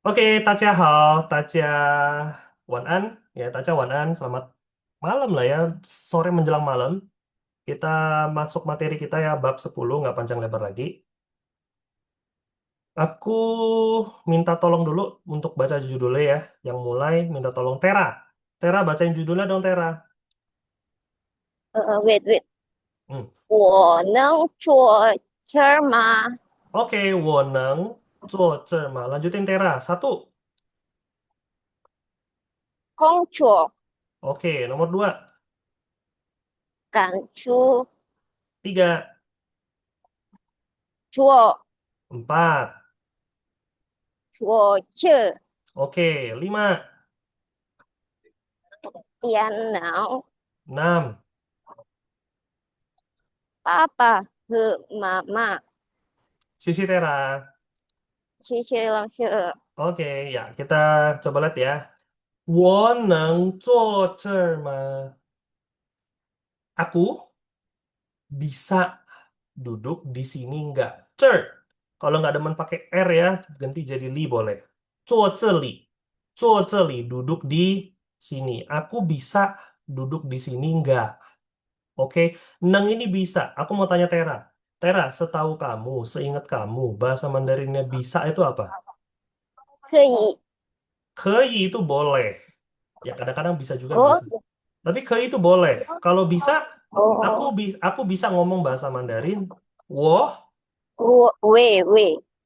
Oke, Tacha hao, Tacha Wan An, ya Tacha Wan An, selamat malam lah ya, sore menjelang malam. Kita masuk materi kita ya, bab 10 nggak panjang lebar lagi. Aku minta tolong dulu untuk baca judulnya ya, yang mulai minta tolong Tera. Tera bacain judulnya dong Tera. Wait, wait，Hmm. 我能坐这儿吗？Oke, 我能坐这吗? Lanjutin Tera. Satu. 工作 Oke, nomor dua. 赶出 Tiga. 坐 Empat. 坐这 Oke, lima. 电脑，Enam. 爸爸和妈妈，Sisi Tera. 谢谢老师。Oke, ya kita coba lihat ya. 我能坐这儿吗? Aku bisa duduk di sini nggak? Cer. Kalau nggak demen pakai R ya, ganti jadi li boleh. 坐这里. 坐这里, duduk di sini. Aku bisa duduk di sini nggak? Oke, neng ini bisa. Aku mau tanya Tera. Tera, setahu kamu, seingat kamu, bahasa Mandarinnya bisa itu apa? 可以 Kei itu boleh. Ya, kadang-kadang bisa juga 哦 bisa. Tapi ke itu boleh. Kalau bisa, 哦，aku bisa ngomong bahasa Mandarin. 我我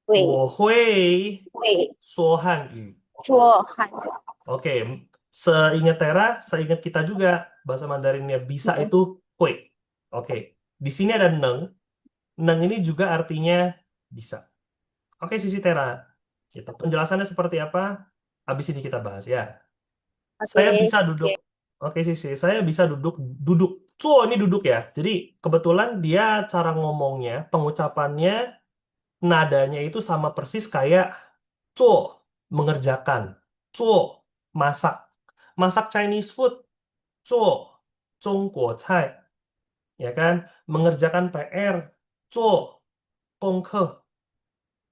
我会会说汉语. 做汉语。Oke, seingat Tera, seingat kita juga bahasa Mandarinnya bisa itu hui. Oke, di sini ada neng. Neng ini juga artinya bisa. Oke, sisi Tera. Gitu. Penjelasannya seperti apa? Habis ini kita bahas ya. Saya Oke, bisa duduk. Oke sih, saya bisa duduk duduk. Ini duduk ya. Jadi kebetulan dia cara ngomongnya, pengucapannya, nadanya itu sama persis kayak 做 mengerjakan, 做 masak. Masak Chinese food, 做 Zhongguo Cai, ya kan? Mengerjakan PR, 做 功课,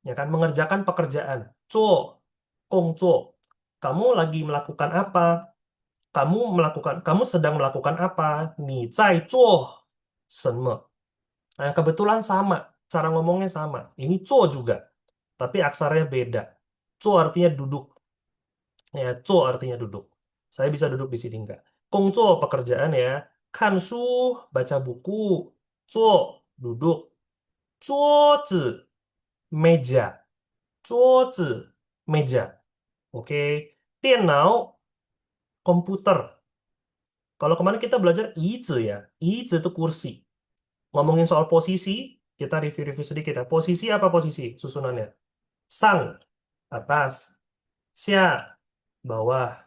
ya kan? Mengerjakan pekerjaan, 做 工作. Kamu lagi melakukan apa? Kamu sedang melakukan apa? 你在做什么? Nah, kebetulan sama, cara ngomongnya sama. Ini 做 juga, tapi aksarnya beda. 做 artinya duduk, ya 做 artinya duduk. Saya bisa duduk di sini enggak? 工作 pekerjaan ya. 看书 baca buku, 做 duduk. 桌子 meja, 桌子 meja. Oke, 电脑 komputer. Kalau kemarin kita belajar izi ya, izi itu kursi. Ngomongin soal posisi, kita review-review sedikit ya. Posisi apa posisi susunannya? Sang, atas. Xia, bawah.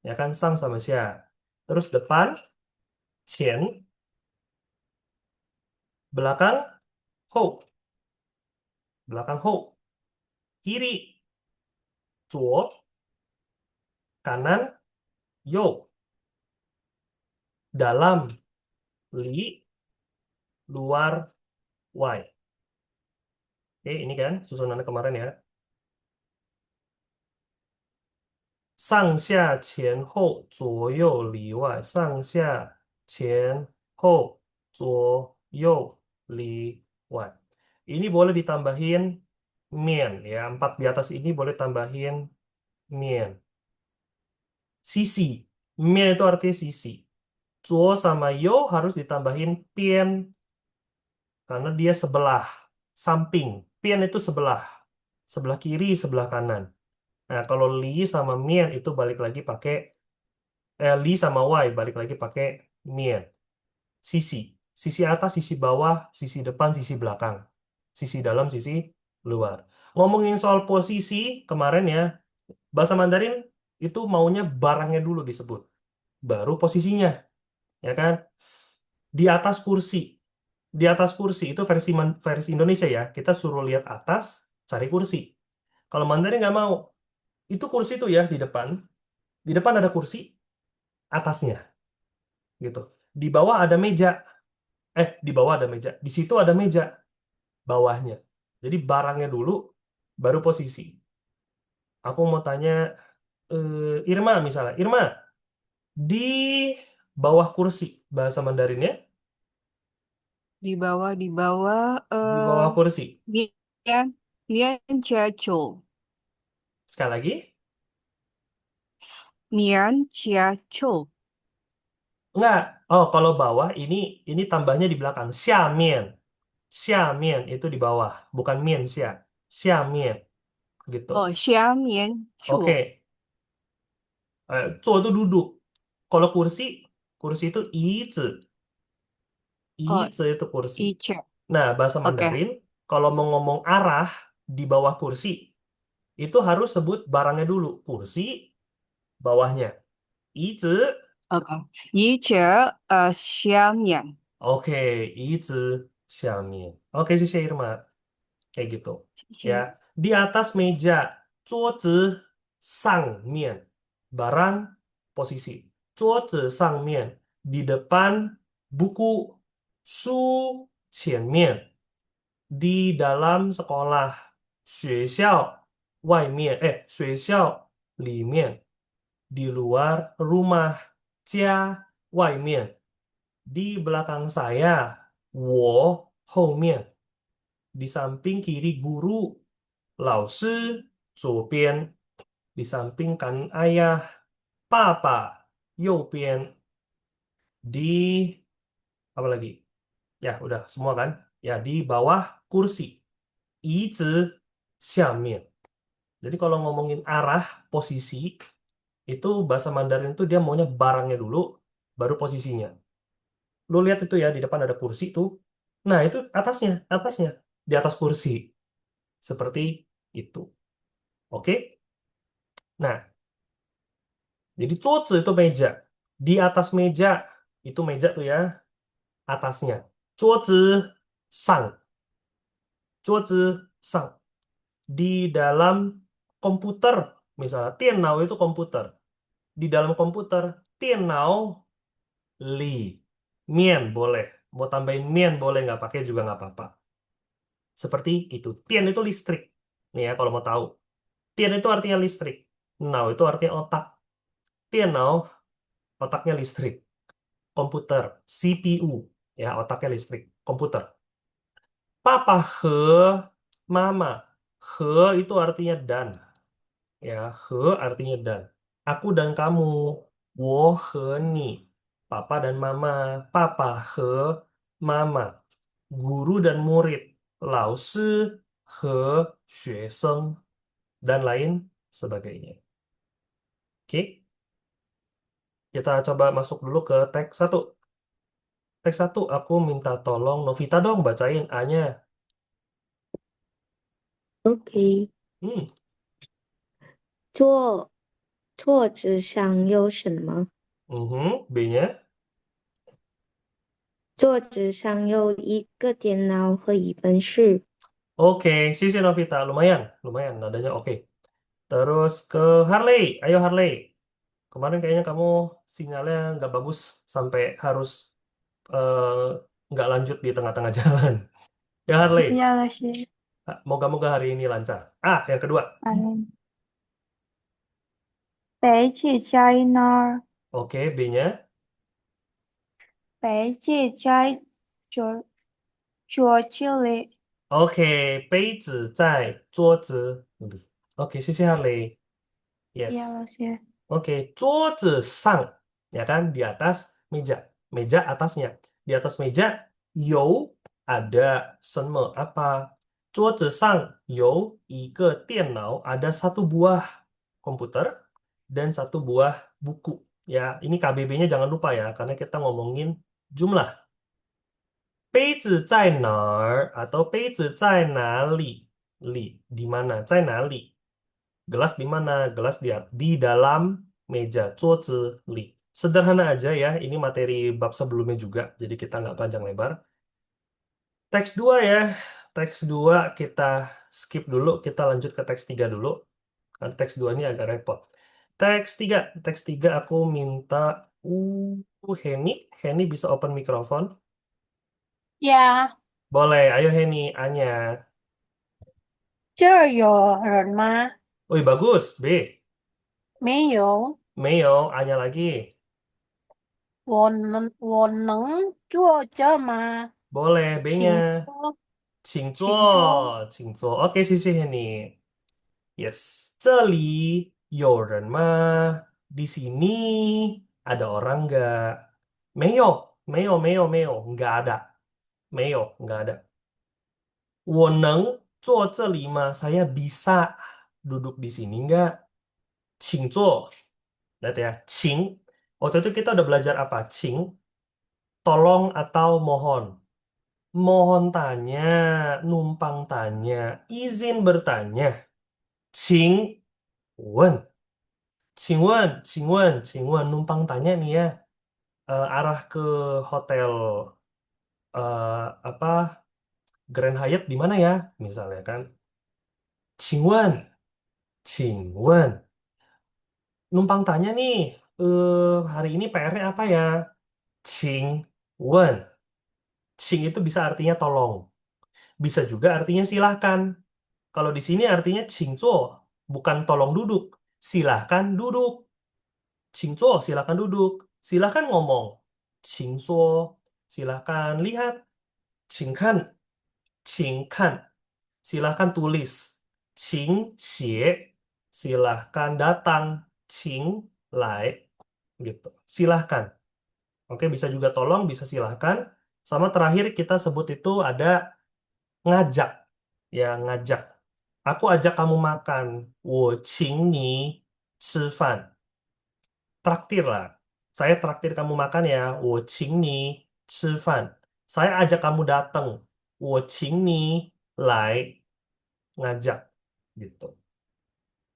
Ya kan, sang sama xia. Terus depan, qian. Belakang, hou. Belakang hou. Kiri, zuo. Kanan, you. Dalam, li. Luar, wai. Oke, ini kan susunannya kemarin ya. 上下前后左右里外，上下前后左右里外. Ini boleh ditambahin mien ya. Empat di atas ini boleh tambahin mien. Sisi. Mien itu artinya sisi. Zuo sama yo harus ditambahin pien karena dia sebelah, samping. Pien itu sebelah. Sebelah kiri, sebelah kanan. Nah, kalau li sama mien itu balik lagi pakai Li sama Y balik lagi pakai mien. Sisi. Sisi atas, sisi bawah, sisi depan, sisi belakang. Sisi dalam, sisi luar. Ngomongin soal posisi kemarin ya, bahasa Mandarin itu maunya barangnya dulu disebut. Baru posisinya, ya kan? Di atas kursi. Di atas kursi itu versi Indonesia ya. Kita suruh lihat atas, cari kursi. Kalau Mandarin nggak mau. Itu kursi itu ya di depan. Di depan ada kursi, atasnya gitu. Di bawah ada meja. Di bawah ada meja. Di situ ada meja bawahnya. Jadi barangnya dulu, baru posisi. Aku mau tanya Irma misalnya. Irma, di bawah kursi bahasa Mandarinnya, di bawah di bawah kursi. 面面加九Sekali lagi. 面加九 Enggak. Oh, kalau bawah ini tambahnya di belakang. Xiamen. Xiamen itu di bawah, bukan mian xia. Xiamen gitu. 哦，下面坐 Oke. Zuo itu duduk. Kalau kursi, kursi itu yizi. 哦 Yizi itu kursi. 一切 Nah, bahasa OK Mandarin, kalau mau ngomong arah di bawah kursi, itu harus sebut barangnya dulu. Kursi, bawahnya. Yizi, OK，一切下面，oke. Yizi, xiamen. Oke, 谢谢 Irma. Kayak gitu. Ya, 谢谢。di atas meja, 桌子上面, barang posisi. 桌子上面, di depan buku, 书前面, di dalam sekolah, 学校外面, 学校里面, di luar rumah, 家外面, di belakang saya, 我后面, di samping kiri guru, 老师左边, di samping kanan ayah, 爸爸右边, di apa lagi? Ya, udah semua kan? Ya, di bawah kursi. 椅子下面. Jadi kalau ngomongin arah, posisi, itu bahasa Mandarin itu dia maunya barangnya dulu, baru posisinya. Lu lihat itu ya, di depan ada kursi tuh. Nah, itu atasnya, atasnya. Di atas kursi. Seperti itu. Oke? Nah, jadi 桌子 itu meja. Di atas meja, itu meja tuh ya, atasnya. 桌子上, 桌子上. Di dalam komputer, misalnya 电脑 itu komputer. Di dalam komputer, 电脑 li. Mian boleh. Mau tambahin mian boleh, nggak pakai juga nggak apa-apa. Seperti itu. Tian itu listrik. Nih ya, kalau mau tahu. Tian itu artinya listrik. Now itu artinya otak. 电脑 otaknya listrik. Komputer, CPU, ya otaknya listrik, komputer. Papa he, mama. He itu artinya dan, ya he artinya dan. Aku dan kamu, wo he ni. Papa dan mama, papa he, mama. Guru dan murid, 老师 he 学生 dan lain sebagainya. Oke, kita coba masuk dulu ke teks satu. Teks satu, aku minta tolong Novita dong bacain A-nya. OK，Hmm, 桌子上有什么？B-nya. 桌子上有一个电脑和一本书。Oke, sisi Novita. Lumayan, lumayan. Nadanya oke. Terus ke Harley. Ayo Harley. Kemarin kayaknya kamu sinyalnya nggak bagus sampai harus eh, nggak lanjut di tengah-tengah jalan. Ya Harley, 要了些，moga-moga hari ini lancar. Ah, yang kedua. 白芥加一那儿，Oke, B-nya. 白芥加脚起来，Oke, 杯子在桌子里. Oke, sisi Harley. Yes. 要了些，Oke, 桌子上, ya kan, di atas meja. Meja atasnya. Di atas meja, 有 ada 什么 apa. 桌子上有一个电脑, ada satu buah komputer dan satu buah buku. Ya, ini KBB-nya jangan lupa ya, karena kita ngomongin jumlah. 杯子在哪儿 atau 杯子在哪里? Li, di mana? 在哪里? Gelas di mana? Gelas di dalam meja. 桌子里. Sederhana aja ya. Ini materi bab sebelumnya juga. Jadi kita nggak panjang lebar. Teks 2 ya. Teks 2 kita skip dulu. Kita lanjut ke teks 3 dulu. Karena teks 2 ini agak repot. Teks 3. Teks 3 aku minta Heni. Heni bisa open mikrofon. 呀，Boleh. Ayo Heni, Anya. 这儿有人吗？ Wih, bagus. B. 没有， Meo. A-nya lagi. 我能坐这吗？ Boleh. 请 B-nya. 说，请请说。坐，请坐。Oke, 谢谢你。Yes. 这里有人吗？Di sini ada orang nggak? 没有，nggak ada. 没有，nggak ada. 我能坐这里吗? Saya bisa duduk di sini nggak? 请坐. Lihat ya, 请. Waktu itu kita udah belajar apa? 请, tolong atau mohon. Mohon tanya, numpang tanya, izin bertanya. 请问, 请问, numpang tanya nih ya, arah ke hotel apa Grand Hyatt di mana ya? Misalnya kan. 请问, numpang tanya nih, hari ini PR-nya apa ya? 请问, 请itu bisa artinya tolong, bisa juga artinya silahkan. Kalau di sini artinya 请坐, bukan tolong duduk. Silahkan duduk. 请坐, silahkan duduk. Silahkan ngomong. 请说, silahkan lihat. 请看, 请看. Silahkan tulis. 请写, silahkan datang. 请来, gitu. Silahkan. Oke, bisa juga tolong, bisa silahkan. Sama terakhir kita sebut itu ada ngajak. Ya, ngajak. Aku ajak kamu makan. 我请你吃饭. Traktir lah. Saya traktir kamu makan ya. 我请你吃饭. Saya ajak kamu datang. 我请你来. Ngajak. Gitu.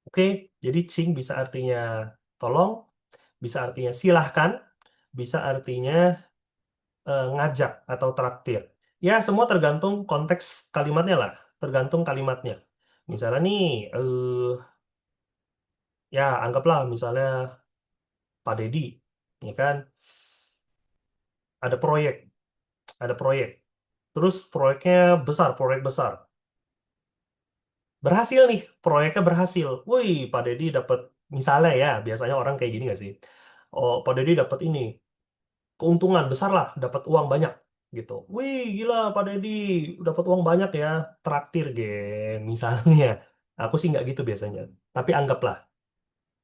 Oke, jadi cing bisa artinya tolong, bisa artinya silahkan, bisa artinya ngajak atau traktir. Ya, semua tergantung konteks kalimatnya lah. Tergantung kalimatnya. Misalnya nih, ya anggaplah misalnya Pak Deddy, ya kan, ada proyek, ada proyek. Terus proyeknya besar, proyek besar. Berhasil nih, proyeknya berhasil. Wih, Pak Deddy dapat, misalnya ya, biasanya orang kayak gini nggak sih? Oh, Pak Deddy dapat ini, keuntungan besar lah, dapat uang banyak gitu. Wih, gila Pak Deddy dapat uang banyak ya, traktir geng, misalnya. Aku sih nggak gitu biasanya. Tapi anggaplah,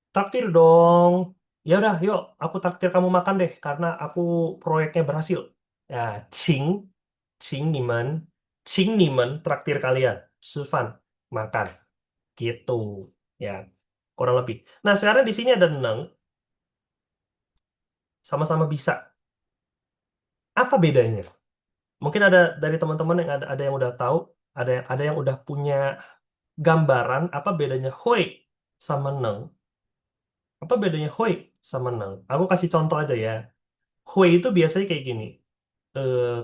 traktir dong. Ya udah, yuk, aku traktir kamu makan deh, karena aku proyeknya berhasil. Ya, Qing, Qing Nimen, Qing Nimen traktir kalian, 吃饭, makan, gitu. Ya, kurang lebih. Nah, sekarang di sini ada neng, sama-sama bisa. Apa bedanya? Mungkin ada dari teman-teman yang ada yang udah tahu, ada yang udah punya gambaran apa bedanya hui sama neng. Apa bedanya hui sama neng? Aku kasih contoh aja ya. Hui itu biasanya kayak gini.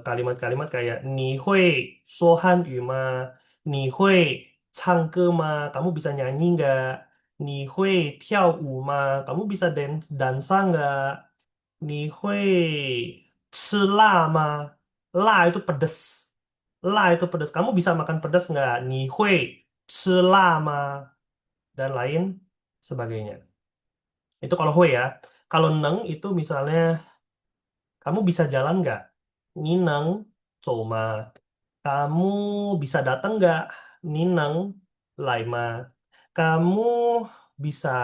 Kalimat-kalimat kayak ni hui说汉语吗? Ni hui 唱歌吗? Kamu bisa nyanyi nggak? Ni hui 跳舞吗? Kamu bisa dansa nggak? Ni hui 吃辣吗? La itu pedes. La itu pedes. Kamu bisa makan pedas nggak? Ni hui 吃辣吗? Dan lain sebagainya. Itu kalau hui ya. Kalau neng itu misalnya kamu bisa jalan nggak? Nineng, coma. Kamu bisa datang nggak? Nineng, laima. Kamu bisa,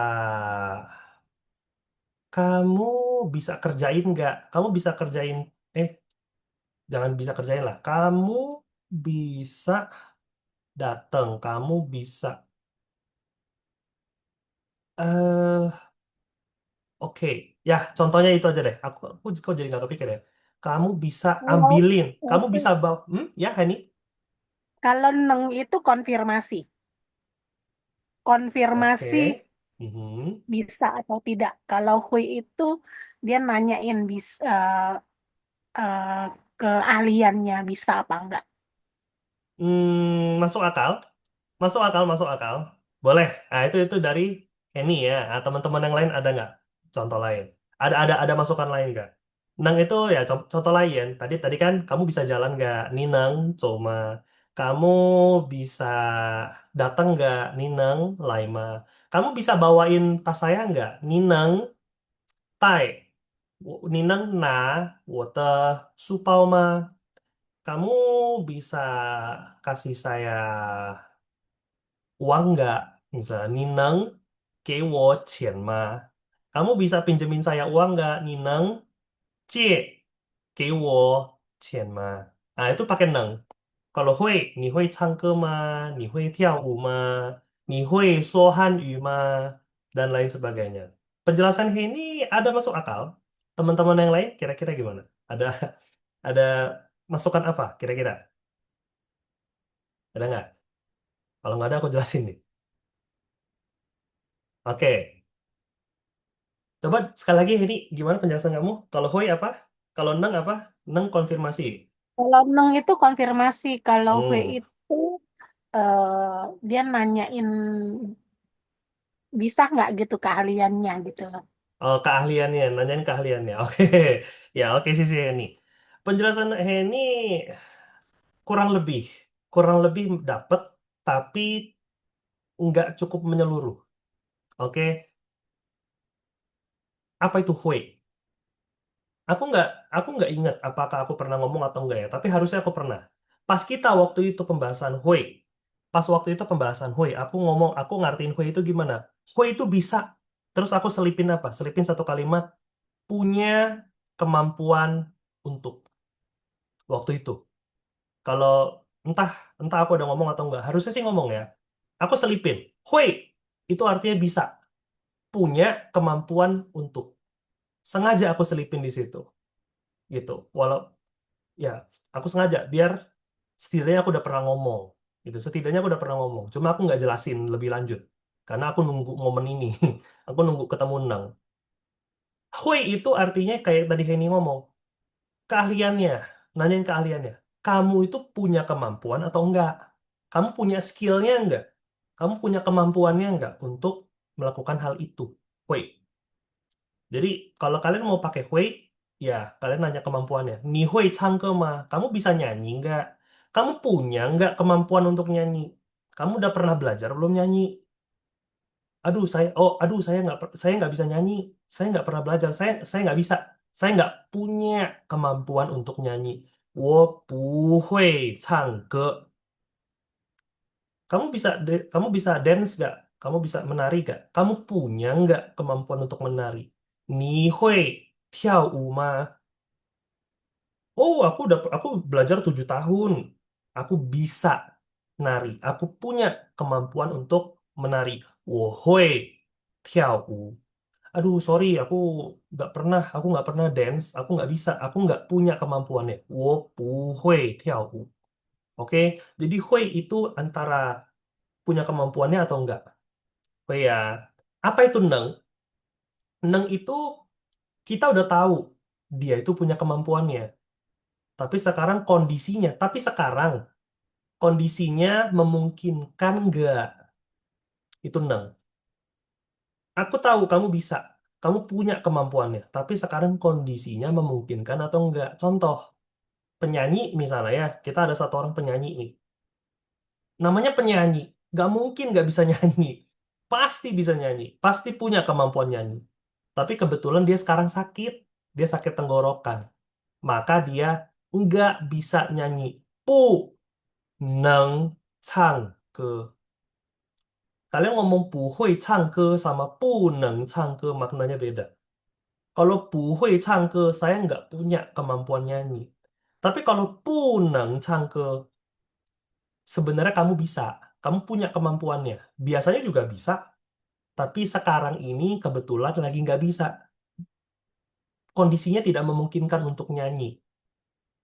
kamu bisa kerjain nggak? Kamu bisa kerjain, eh, jangan bisa kerjain lah. Kamu bisa datang. Kamu bisa, oke. Ya, contohnya itu aja deh. Aku kok jadi nggak kepikir ya. Kamu bisa Kalau ambilin. Kamu se- bisa bawa, ya, Hani? kalau neng itu konfirmasi. Konfirmasi Oke. Mhm. bisa atau tidak. Kalau hui itu dia nanyain bisa eh, keahliannya bisa apa enggak. Masuk akal, masuk akal, masuk akal. Boleh. Nah, itu dari Henny ya. Nah, teman-teman yang lain ada nggak contoh lain? Ada masukan lain nggak? Nang itu ya contoh lain. Tadi tadi kan kamu bisa jalan nggak? Ninang, cuma. Kamu bisa datang nggak, Nineng, Laima? Kamu bisa bawain tas saya nggak, Nineng, Tai? Nineng na, 我的书包吗? Kamu bisa kasih saya uang nggak? Misalnya, Nineng, 给我钱吗? Kamu bisa pinjemin saya uang nggak, Nineng? 借给我钱吗? Nah, itu pakai neng. Kalau hui, 你会唱歌吗? 你会跳舞吗? 你会说汉语吗? Dan lain sebagainya. Penjelasan ini ada masuk akal. Teman-teman yang lain kira-kira gimana? Ada masukan apa kira-kira? Ada nggak? Kalau nggak ada aku jelasin nih. Oke, coba sekali lagi ini gimana penjelasan kamu? Kalau hui apa? Kalau neng apa? Neng konfirmasi. Kalau neng itu konfirmasi, kalau hui Hmm. itu dia nanyain bisa nggak gitu keahliannya gitu loh. Oh, keahliannya, nanyain keahliannya. Oke, ya oke sih ini. Penjelasan Henny kurang lebih, kurang lebih dapat, tapi nggak cukup menyeluruh. Oke, apa itu hui? Aku nggak ingat apakah aku pernah ngomong atau enggak ya. Tapi harusnya aku pernah. Pas kita waktu itu pembahasan hui, pas waktu itu pembahasan hui, aku ngomong, aku ngartiin hui itu gimana? Hui itu bisa. Terus aku selipin apa? Selipin satu kalimat punya kemampuan untuk waktu itu. Kalau entah entah aku udah ngomong atau enggak, harusnya sih ngomong ya. Aku selipin. Hui, itu artinya bisa. Punya kemampuan untuk. Sengaja aku selipin di situ. Gitu. Walau ya, aku sengaja biar setidaknya aku udah pernah ngomong. Gitu. Setidaknya aku udah pernah ngomong. Cuma aku nggak jelasin lebih lanjut. Karena aku nunggu momen ini. Aku nunggu ketemu Nang. Hui itu artinya kayak tadi Henny ngomong. Keahliannya, nanyain keahliannya. Kamu itu punya kemampuan atau enggak? Kamu punya skillnya enggak? Kamu punya kemampuannya enggak untuk melakukan hal itu? Hui. Jadi kalau kalian mau pakai hui, ya kalian nanya kemampuannya. Ni hui changge ma? Kamu bisa nyanyi enggak? Kamu punya enggak kemampuan untuk nyanyi? Kamu udah pernah belajar belum nyanyi? Aduh saya nggak bisa nyanyi. Saya nggak pernah belajar. Saya nggak bisa. Saya nggak punya kemampuan untuk nyanyi. 我不会唱歌. Kamu bisa dance nggak? Kamu bisa menari nggak? Kamu punya nggak kemampuan untuk menari? 你会跳舞吗? Oh, aku belajar 7 tahun. Aku bisa nari. Aku punya kemampuan untuk menari. 我会跳舞. Aduh, sorry, aku nggak pernah dance. Aku nggak bisa. Aku nggak punya kemampuannya. 我不会跳舞. Oke, jadi hui itu antara punya kemampuannya atau enggak. Hui ya. Apa itu neng? Neng itu kita udah tahu dia itu punya kemampuannya. Tapi sekarang kondisinya memungkinkan enggak? Itu neng. Aku tahu kamu bisa. Kamu punya kemampuannya. Tapi sekarang kondisinya memungkinkan atau enggak? Contoh, penyanyi misalnya ya. Kita ada satu orang penyanyi nih. Namanya penyanyi. Nggak mungkin nggak bisa nyanyi. Pasti bisa nyanyi. Pasti punya kemampuan nyanyi. Tapi kebetulan dia sekarang sakit. Dia sakit tenggorokan. Maka dia nggak bisa nyanyi. Pu neng chang ke. Kalian ngomong 不会唱歌 sama 不能唱歌 maknanya beda. Kalau 不会唱歌, saya nggak punya kemampuan nyanyi. Tapi kalau 不能唱歌, sebenarnya kamu bisa. Kamu punya kemampuannya. Biasanya juga bisa, tapi sekarang ini kebetulan lagi nggak bisa. Kondisinya tidak memungkinkan untuk nyanyi.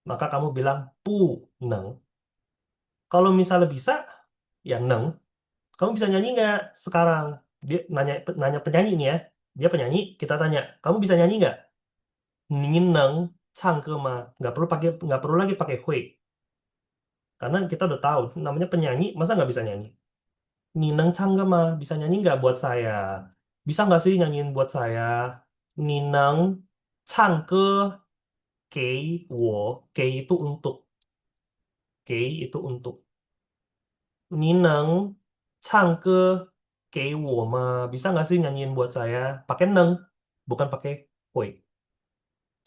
Maka kamu bilang 不能. Kalau misalnya bisa, ya neng. Kamu bisa nyanyi nggak sekarang? Dia nanya nanya penyanyi nih ya. Dia penyanyi, kita tanya, kamu bisa nyanyi nggak? Ningin neng, cangke mah. Nggak perlu lagi pakai hui. Karena kita udah tahu, namanya penyanyi, masa nggak bisa nyanyi? Nineng cangke mah, bisa nyanyi nggak buat saya? Bisa nggak sih nyanyiin buat saya? Nineng cangke kei wo, kei itu untuk, kei itu untuk. Nineng, 唱歌给我吗? Bisa nggak sih nyanyiin buat saya? Pakai neng, bukan pakai hui.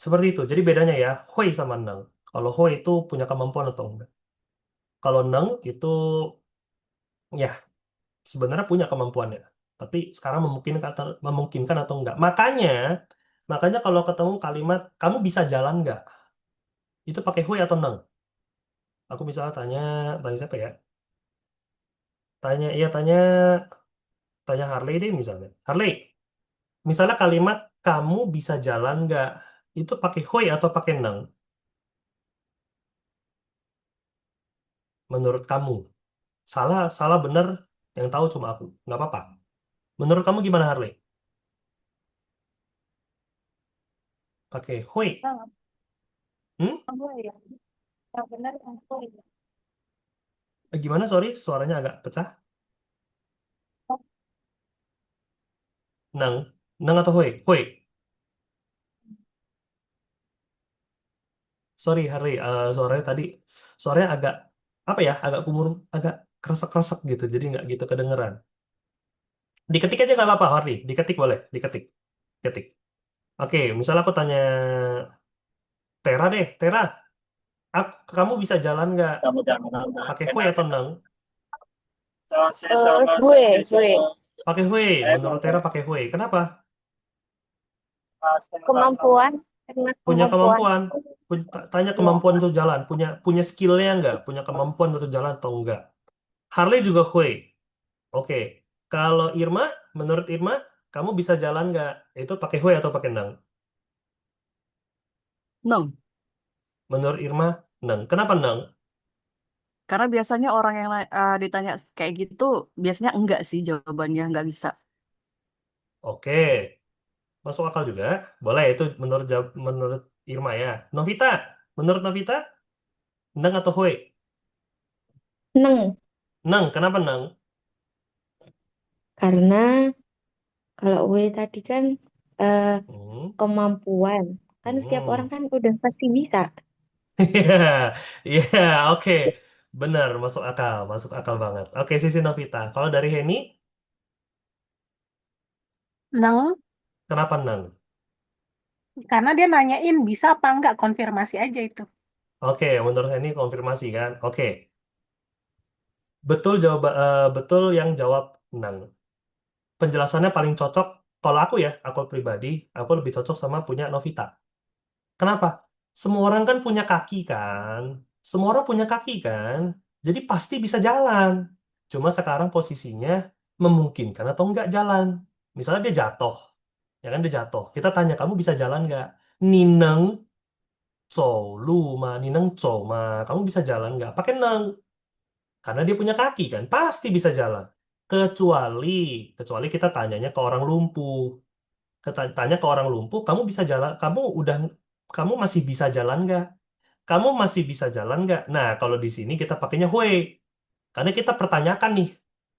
Seperti itu. Jadi bedanya ya, hui sama neng. Kalau hui itu punya kemampuan atau enggak. Kalau neng itu ya sebenarnya punya kemampuannya. Tapi sekarang memungkinkan atau enggak. Makanya kalau ketemu kalimat kamu bisa jalan nggak? Itu pakai hui atau neng? Aku misalnya tanya siapa ya? Tanya Harley deh misalnya. Harley, misalnya kalimat kamu bisa jalan nggak? Itu pakai hui atau pakai neng? Menurut kamu? Salah, salah bener yang tahu cuma aku. Nggak apa-apa. Menurut kamu gimana Harley? Pakai hui? Nah, Hmm? apa ya? Yang benar apa ya? Gimana? Sorry, suaranya agak pecah. Neng, neng atau hui? Hui. Sorry Harley, suaranya agak apa ya? Agak kumur, agak kresek-kresek gitu. Jadi nggak gitu kedengeran. Diketik aja nggak apa-apa Harley. Diketik boleh, diketik. Ketik. Oke, misalnya aku tanya Tera deh, Tera, kamu bisa jalan nggak? Pakai hui atau neng? Gue, Pakai hui. Menurut Tera pakai hui. Kenapa? kemampuan, karena Punya kemampuan. kemampuan. Tanya kemampuan untuk jalan. Punya skillnya nggak? Punya kemampuan untuk jalan atau enggak? Harley juga hui. Oke. Kalau Irma, menurut Irma, kamu bisa jalan nggak? Itu pakai hui atau pakai neng? Neng. Menurut Irma, neng. Kenapa neng? Karena biasanya orang yang ditanya kayak gitu, biasanya enggak sih jawabannya, enggak bisa. Oke. Masuk akal juga. Boleh itu menurut Irma ya. Novita, menurut Novita, neng atau hui? Neng, Neng, kenapa neng? karena kalau W tadi kan eh, Hmm. kemampuan. Kan setiap orang Hmm. kan udah pasti bisa. Iya, iya, oke. Benar, masuk akal banget. Oke, sisi Novita. Kalau dari Heni, Neng, kenapa neng? karena dia nanyain bisa apa enggak, konfirmasi aja itu. Oke, menurut Heni konfirmasi kan? Oke, betul yang jawab neng. Penjelasannya paling cocok. Kalau aku pribadi, aku lebih cocok sama punya Novita. Kenapa? Semua orang kan punya kaki kan? Semua orang punya kaki kan? Jadi pasti bisa jalan. Cuma sekarang posisinya memungkinkan atau enggak jalan. Misalnya dia jatuh, ya kan dia jatuh. Kita tanya, kamu bisa jalan nggak? Nineng nineng kamu bisa jalan nggak? Pakai neng, karena dia punya kaki kan, pasti bisa jalan. Kecuali, kecuali kita tanyanya ke orang lumpuh. Tanya ke orang lumpuh, kamu masih bisa jalan nggak? Kamu masih bisa jalan nggak? Nah, kalau di sini kita pakainya hui. Karena kita pertanyakan nih,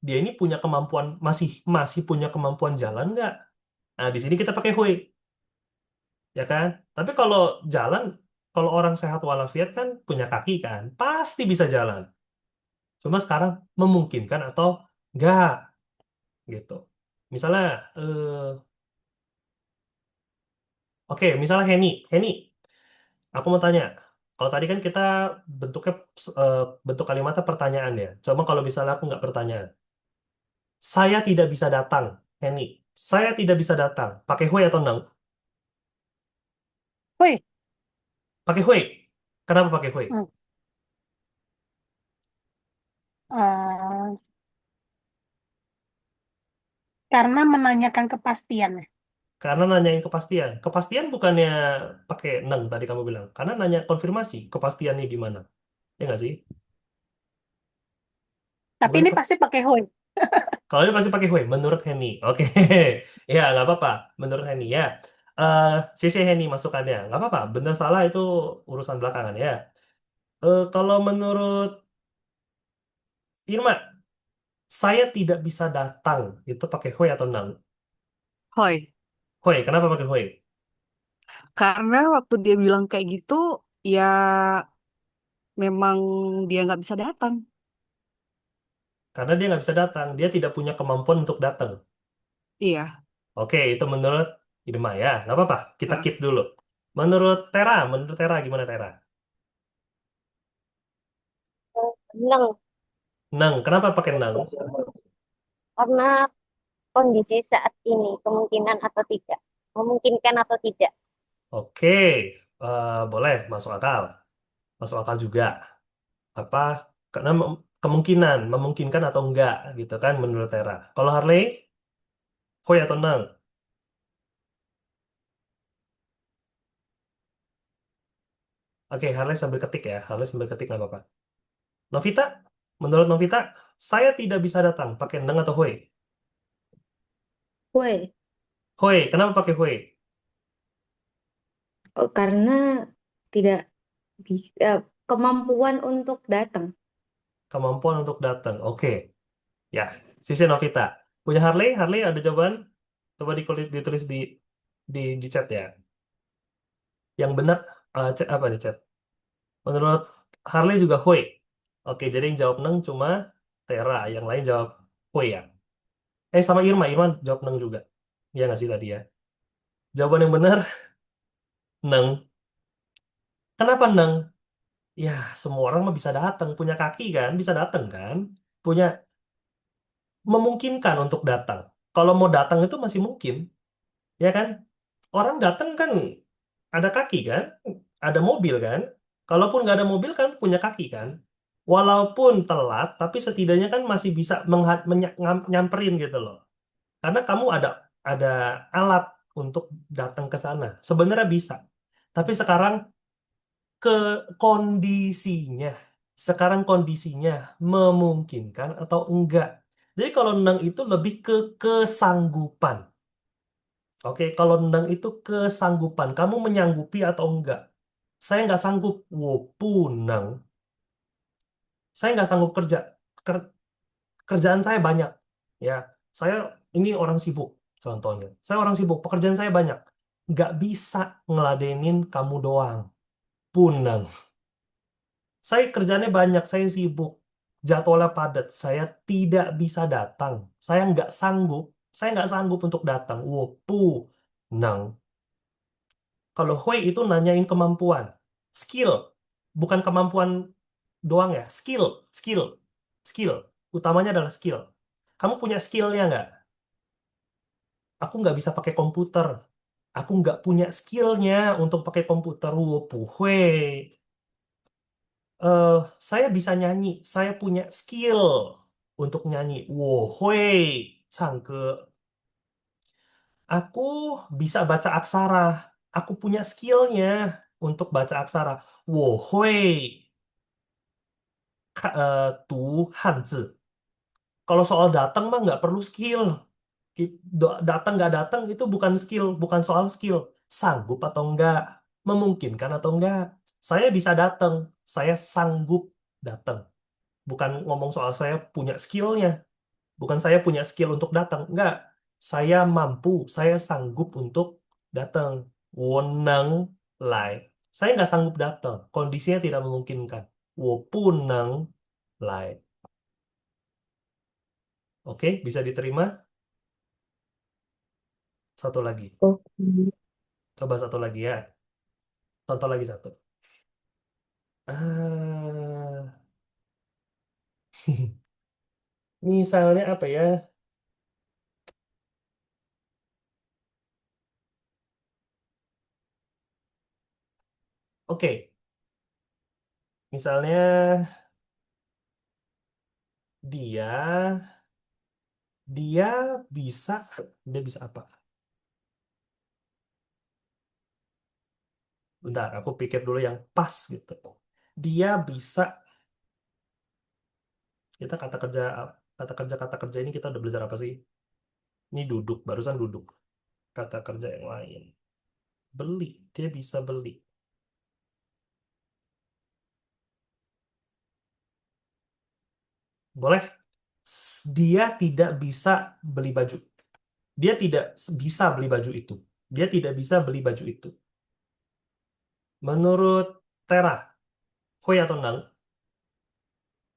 dia ini punya kemampuan, masih masih punya kemampuan jalan nggak? Nah, di sini kita pakai hui, ya kan? Tapi kalau orang sehat walafiat kan punya kaki kan, pasti bisa jalan. Cuma sekarang memungkinkan atau nggak, gitu. Misalnya, oke, misalnya Heni, aku mau tanya. Kalau tadi kan kita bentuknya eh, bentuk kalimatnya pertanyaan ya. Coba kalau misalnya aku nggak pertanyaan. Saya tidak bisa datang, Henny. Saya tidak bisa datang. Pakai hui atau nang? Woi, Pakai hui. Kenapa pakai hui? hmm, eh, karena menanyakan kepastian. Karena nanyain kepastian. Kepastian bukannya pakai nang tadi kamu bilang. Karena nanya konfirmasi. Kepastiannya gimana? Ya nggak sih? Tapi Bukan ini pasti pakai hoi. Kalau ini pasti pakai hui. Menurut Henny. Oke. Ya, nggak apa-apa. Menurut Henny ya. Sisi Henny masukannya. Nggak apa-apa. Benar salah itu urusan belakangan ya. Kalau menurut Irma, saya tidak bisa datang. Itu pakai hui atau nang? Hoi. Hui. Kenapa pakai hui? Karena waktu dia bilang kayak gitu, ya memang dia nggak bisa datang. Karena dia nggak bisa datang. Dia tidak punya kemampuan untuk datang. Iya. Oke, itu menurut Irma ya. Nggak apa-apa. Kita Heeh. keep dulu. Menurut Tera gimana Tera? Neng, Neng, kenapa pakai neng? karena kondisi saat ini kemungkinan atau tidak, memungkinkan atau tidak. Oke, boleh masuk akal. Masuk akal juga. Apa? Karena kemungkinan, memungkinkan atau enggak gitu kan menurut Tera. Kalau Harley, Hoi atau neng? Oke, Harley sambil ketik ya. Harley sambil ketik nggak apa-apa. Novita, menurut Novita, saya tidak bisa datang. Pakai neng atau Hoi? Woi, Hoi, kenapa pakai Hoi? karena tidak bisa kemampuan untuk datang. Kemampuan untuk datang. Oke, ya. Sisi Novita. Punya Harley? Harley ada jawaban? Coba ditulis di chat ya. Yang benar, chat apa di chat? Menurut Harley juga Hoi. Oke, jadi yang jawab neng cuma Tera. Yang lain jawab Hoi ya. Sama Irma. Irma jawab neng juga. Iya nggak sih tadi ya? Jawaban yang benar, neng. Kenapa neng? Ya, semua orang mah bisa datang. Punya kaki kan? Bisa datang kan? Punya memungkinkan untuk datang. Kalau mau datang itu masih mungkin. Ya kan? Orang datang kan ada kaki kan? Ada mobil kan? Kalaupun nggak ada mobil kan punya kaki kan? Walaupun telat, tapi setidaknya kan masih bisa nyamperin gitu loh. Karena kamu ada alat untuk datang ke sana. Sebenarnya bisa. Tapi ke kondisinya, sekarang kondisinya memungkinkan atau enggak. Jadi kalau neng itu lebih ke kesanggupan. Oke, kalau nendang itu kesanggupan. Kamu menyanggupi atau enggak? Saya nggak sanggup. Punang. Saya nggak sanggup kerja. Ker- Kerjaan saya banyak. Ya, saya ini orang sibuk. Contohnya, saya orang sibuk. Pekerjaan saya banyak. Nggak bisa ngeladenin kamu doang. Punang. Saya kerjanya banyak. Saya sibuk. Jadwalnya padat. Saya tidak bisa datang. Saya nggak sanggup. Saya nggak sanggup untuk datang. Punang. Kalau Hui itu nanyain kemampuan, skill, bukan kemampuan doang ya, skill, skill, skill. Utamanya adalah skill. Kamu punya skillnya nggak? Aku nggak bisa pakai komputer. Aku nggak punya skillnya untuk pakai komputer. Hui. Eh, saya bisa nyanyi. Saya punya skill untuk nyanyi. Hui. Cangke. Aku bisa baca aksara. Aku punya skillnya untuk baca aksara. Hui. Tu Hanzi. Kalau soal datang mah nggak perlu skill. Datang nggak datang itu bukan skill, bukan soal skill. Sanggup atau enggak, memungkinkan atau enggak. Saya bisa datang, saya sanggup datang. Bukan ngomong soal saya punya skillnya, bukan saya punya skill untuk datang. Enggak, saya mampu, saya sanggup untuk datang. Woneng lai. Saya nggak sanggup datang, kondisinya tidak memungkinkan. Wo puneng lai. Oke, bisa diterima. Satu lagi. Oke. Coba satu lagi ya. Contoh lagi satu. Ah, misalnya apa ya? Oke, misalnya dia dia bisa dia bisa apa? Bentar, aku pikir dulu yang pas gitu. Dia bisa kita kata kerja ini kita udah belajar apa sih? Ini duduk, barusan duduk. Kata kerja yang lain. Beli, dia bisa beli. Boleh? Dia tidak bisa beli baju. Dia tidak bisa beli baju itu. Dia tidak bisa beli baju itu. Menurut Tera, Hoi atau Neng?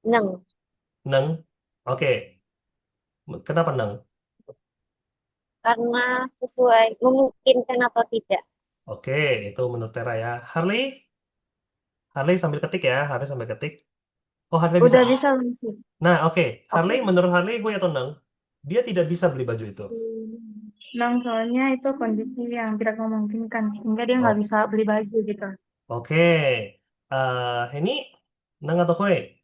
Neng, Neng. Oke, kenapa Nang? Karena sesuai memungkinkan atau tidak. Oke, itu menurut Tera ya. Harley? Harley sambil ketik ya, Harley sambil ketik. Oh, Harley bisa. Udah bisa belum sih? Nah, oke. Oke. Harley, menurut Harley, gue atau Nang, dia tidak bisa beli baju itu. Nang, soalnya itu kondisi yang tidak memungkinkan. Sehingga dia nggak Oh, bisa beli baju gitu. oke. Ini Nang atau Hui?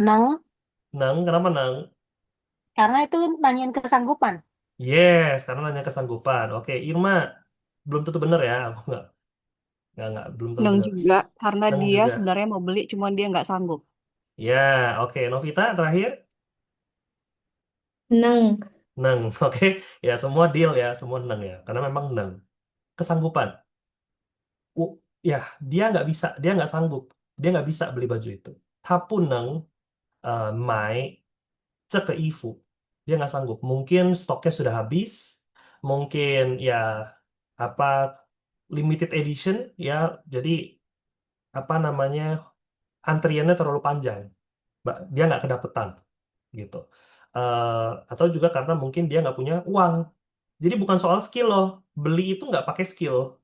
Nang, Nang, kenapa Nang? karena itu nanyain kesanggupan. Yes, karena nanya kesanggupan. Oke, Irma, belum tentu benar ya. Aku nggak, belum tentu Neng benar. juga, karena Nang dia juga. sebenarnya mau beli, cuman dia nggak sanggup. Ya, oke. Novita terakhir. Nang, Nang, oke. Ya, semua deal ya, semua Nang ya. Karena memang Nang. Kesanggupan. Ya, dia nggak sanggup. Dia nggak bisa beli baju itu. 他不能买这个衣服. Dia nggak sanggup. Mungkin stoknya sudah habis. Mungkin ya apa limited edition ya. Jadi apa namanya antriannya terlalu panjang. Dia nggak kedapetan gitu. Atau juga karena mungkin dia nggak punya uang. Jadi bukan soal skill loh. Beli itu nggak pakai skill.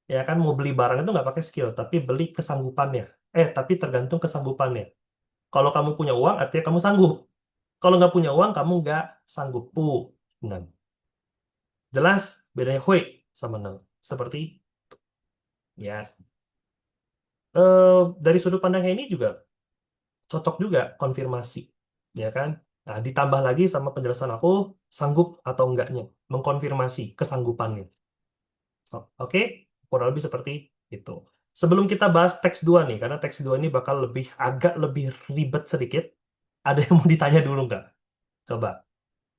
Ya kan mau beli barang itu nggak pakai skill, tapi beli kesanggupannya. Tapi tergantung kesanggupannya. Kalau kamu punya uang, artinya kamu sanggup. Kalau nggak punya uang, kamu nggak sanggup. Nah, jelas bedanya Hui sama Neng. Seperti ya, dari sudut pandangnya ini juga cocok juga konfirmasi, ya kan? Nah, ditambah lagi sama penjelasan aku sanggup atau enggaknya, mengkonfirmasi kesanggupannya. Oke, kurang lebih seperti itu. Sebelum kita bahas teks 2 nih, karena teks 2 ini bakal agak lebih ribet sedikit. Ada yang mau ditanya dulu nggak? Coba.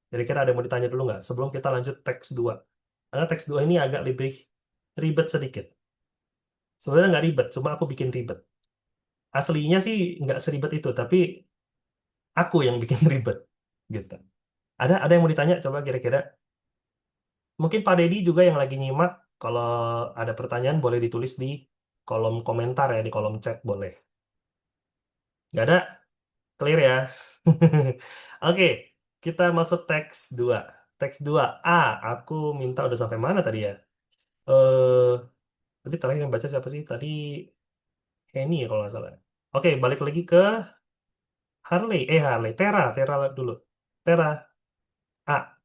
Kira-kira ada yang mau ditanya dulu nggak? Sebelum kita lanjut teks 2. Karena teks 2 ini agak lebih ribet sedikit. Sebenarnya nggak ribet, cuma aku bikin ribet. Aslinya sih nggak seribet itu, tapi aku yang bikin ribet. Gitu. Ada yang mau ditanya? Coba kira-kira. Mungkin Pak Dedi juga yang lagi nyimak, kalau ada pertanyaan boleh ditulis di kolom komentar ya, di kolom chat boleh. Nggak ada? Clear ya? Oke, kita masuk teks 2. Teks 2A, aku minta udah sampai mana tadi ya? Eh, tadi terakhir yang baca siapa sih? Tadi Henny ya kalau nggak salah. Oke, balik lagi ke Harley. Tera dulu. Tera, A.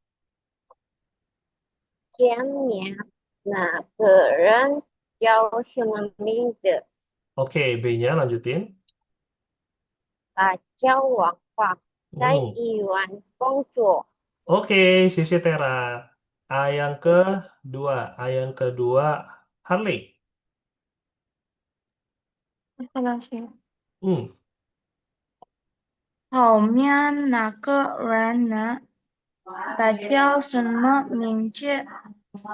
前面哪个人叫什么名字？ Oke, B-nya lanjutin. 他叫王华，在 Hmm. 医院工作。 Oke, sisi Tera. A yang kedua Harley. 这个是 Hmm. 后面那个人呢？他叫什么名字？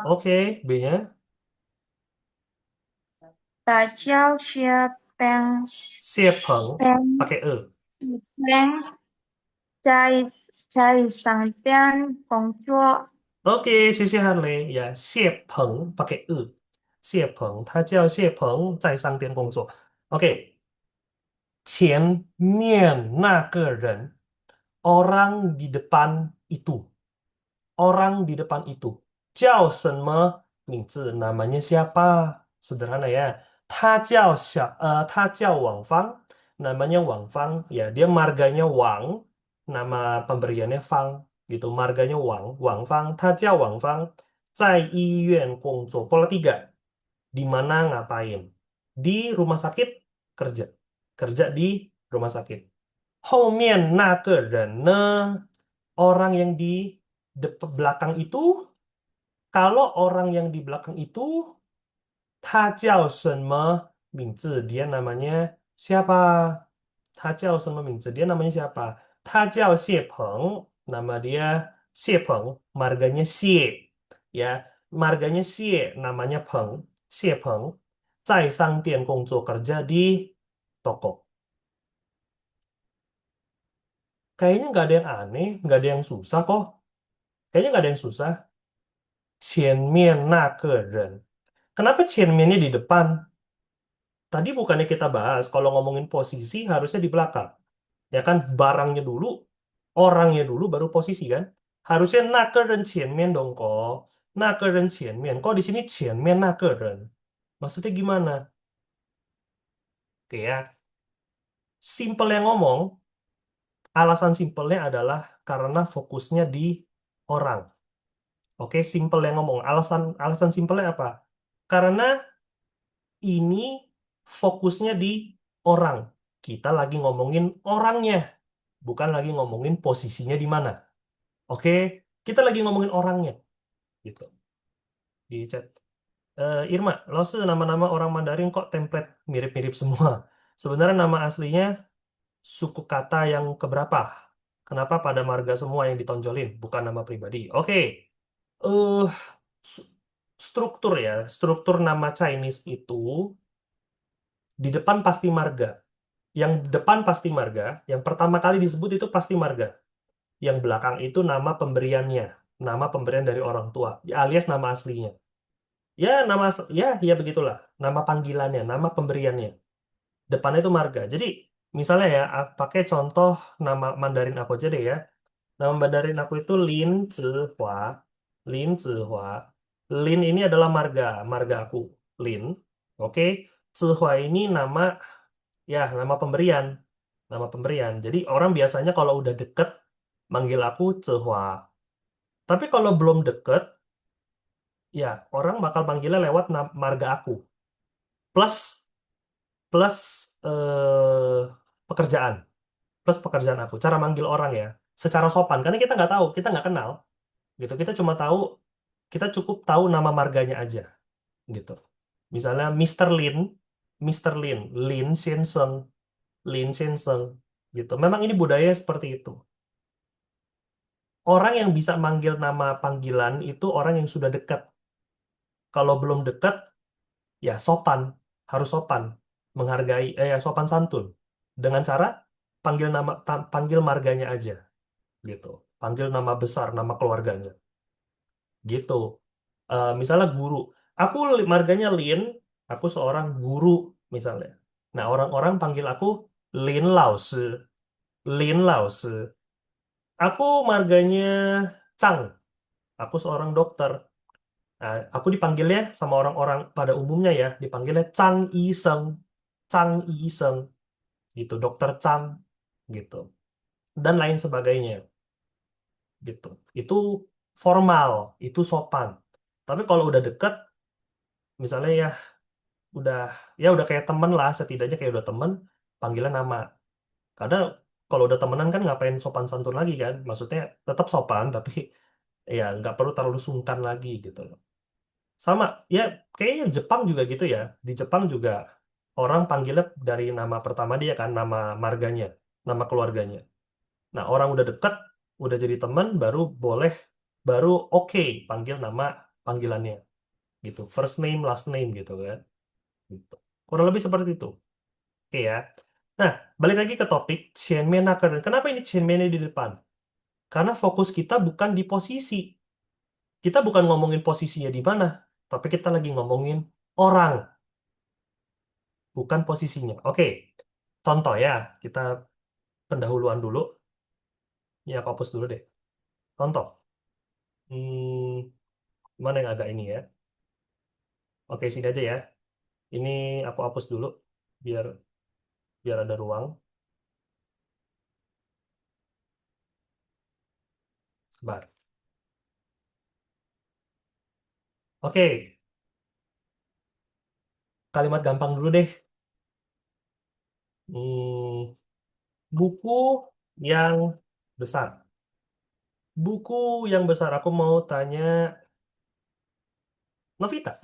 Oke, B-nya 他叫薛冰 Siepeng 冰 pakai E. 冰，在商店工作。 Oke, sisi Harley ya, Siepeng pakai E. Siepeng, 他叫谢鹏，在商店工作。Oke, 前面那个人 orang di depan itu. Orang di depan itu. 叫什么名字? Namanya siapa? Sederhana ya. 他叫王芳. Namanya Wang Fang. Ya, dia marganya Wang. Nama pemberiannya Fang. Gitu, marganya Wang. Wang Fang. 他叫王芳在医院工作. Pola 3. Di mana ngapain? Di rumah sakit kerja. Kerja di rumah sakit. 后面那个人呢? Orang yang di belakang itu, kalau orang yang di belakang itu, 他叫什么名字? Dia namanya siapa? 他叫什么名字? Dia namanya siapa? 他叫谢鹏, nama dia 谢鹏, marganya Xie. Ya, marganya Xie, namanya Peng, 谢鹏, 在商店工作, kerja di toko. Kayaknya nggak ada yang aneh, nggak ada yang susah kok. Kayaknya nggak ada yang susah. 前面那个人. Kenapa 前面-nya di depan? Tadi bukannya kita bahas kalau ngomongin posisi harusnya di belakang. Ya kan barangnya dulu orangnya dulu baru posisi kan. Harusnya 那个人前面 dong kok. 那个人前面. Kok di sini 前面那个人? Maksudnya gimana? Oke ya. Simple yang ngomong, alasan simpelnya adalah karena fokusnya di orang. Oke, simple yang ngomong. Alasan simpelnya apa? Karena ini fokusnya di orang. Kita lagi ngomongin orangnya, bukan lagi ngomongin posisinya di mana. Oke, kita lagi ngomongin orangnya, gitu. Di chat. Irma, Lose nama-nama orang Mandarin kok template mirip-mirip semua. Sebenarnya nama aslinya suku kata yang keberapa? Kenapa pada marga semua yang ditonjolin, bukan nama pribadi? Oke, eh s- struktur ya, struktur nama Chinese itu di depan pasti marga. Yang depan pasti marga, yang pertama kali disebut itu pasti marga. Yang belakang itu nama pemberiannya, nama pemberian dari orang tua, alias nama aslinya. Ya, ya begitulah. Nama panggilannya, nama pemberiannya. Depannya itu marga. Jadi, misalnya ya, pakai contoh nama Mandarin aku aja deh ya. Nama Mandarin aku itu Lin Zihua. Lin Zihua. Lin ini adalah marga aku. Lin. Oke. Zihua ini nama pemberian. Nama pemberian. Jadi, orang biasanya kalau udah deket, manggil aku Zihua. Tapi kalau belum deket, ya orang bakal manggilnya lewat marga aku. Plus plus eh, pekerjaan pekerjaan aku cara manggil orang ya secara sopan karena kita nggak tahu kita nggak kenal gitu kita cukup tahu nama marganya aja gitu misalnya Mr. Lin Lin Senseng gitu memang ini budaya seperti itu orang yang bisa manggil nama panggilan itu orang yang sudah dekat kalau belum dekat ya sopan harus sopan menghargai ya sopan santun dengan cara panggil marganya aja gitu panggil nama besar nama keluarganya gitu. Misalnya guru aku marganya Lin aku seorang guru misalnya nah orang-orang panggil aku Lin Laoshi Lin Laoshi aku marganya Chang aku seorang dokter. Nah, aku dipanggilnya sama orang-orang pada umumnya ya, dipanggilnya Chang Yiseng, gitu, Dokter Chang, gitu, dan lain sebagainya, gitu. Itu formal, itu sopan. Tapi kalau udah deket, misalnya udah udah kayak temen lah, setidaknya kayak udah temen, panggilan nama. Karena kalau udah temenan kan ngapain sopan santun lagi kan? Maksudnya tetap sopan, tapi ya nggak perlu terlalu sungkan lagi gitu loh. Sama, ya kayaknya Jepang juga gitu ya. Di Jepang juga orang panggilnya dari nama pertama dia kan, nama marganya, nama keluarganya. Nah, orang udah deket, udah jadi teman, baru oke panggil nama panggilannya. Gitu. First name, last name gitu kan. Gitu. Kurang lebih seperti itu. Oke ya. Nah, balik lagi ke topik, Qianmen Nakeren. Kenapa ini Qianmen di depan? Karena fokus kita bukan di posisi. Kita bukan ngomongin posisinya di mana, tapi kita lagi ngomongin orang. Bukan posisinya. Oke, contoh ya, kita pendahuluan dulu. Ya, aku hapus dulu deh. Contoh, hmm, mana yang agak ini ya? Oke, sini aja ya. Ini aku hapus dulu, biar biar ada ruang. Sebentar. Oke, kalimat gampang dulu deh. Hmm, buku yang besar. Buku yang besar. Aku mau tanya Novita.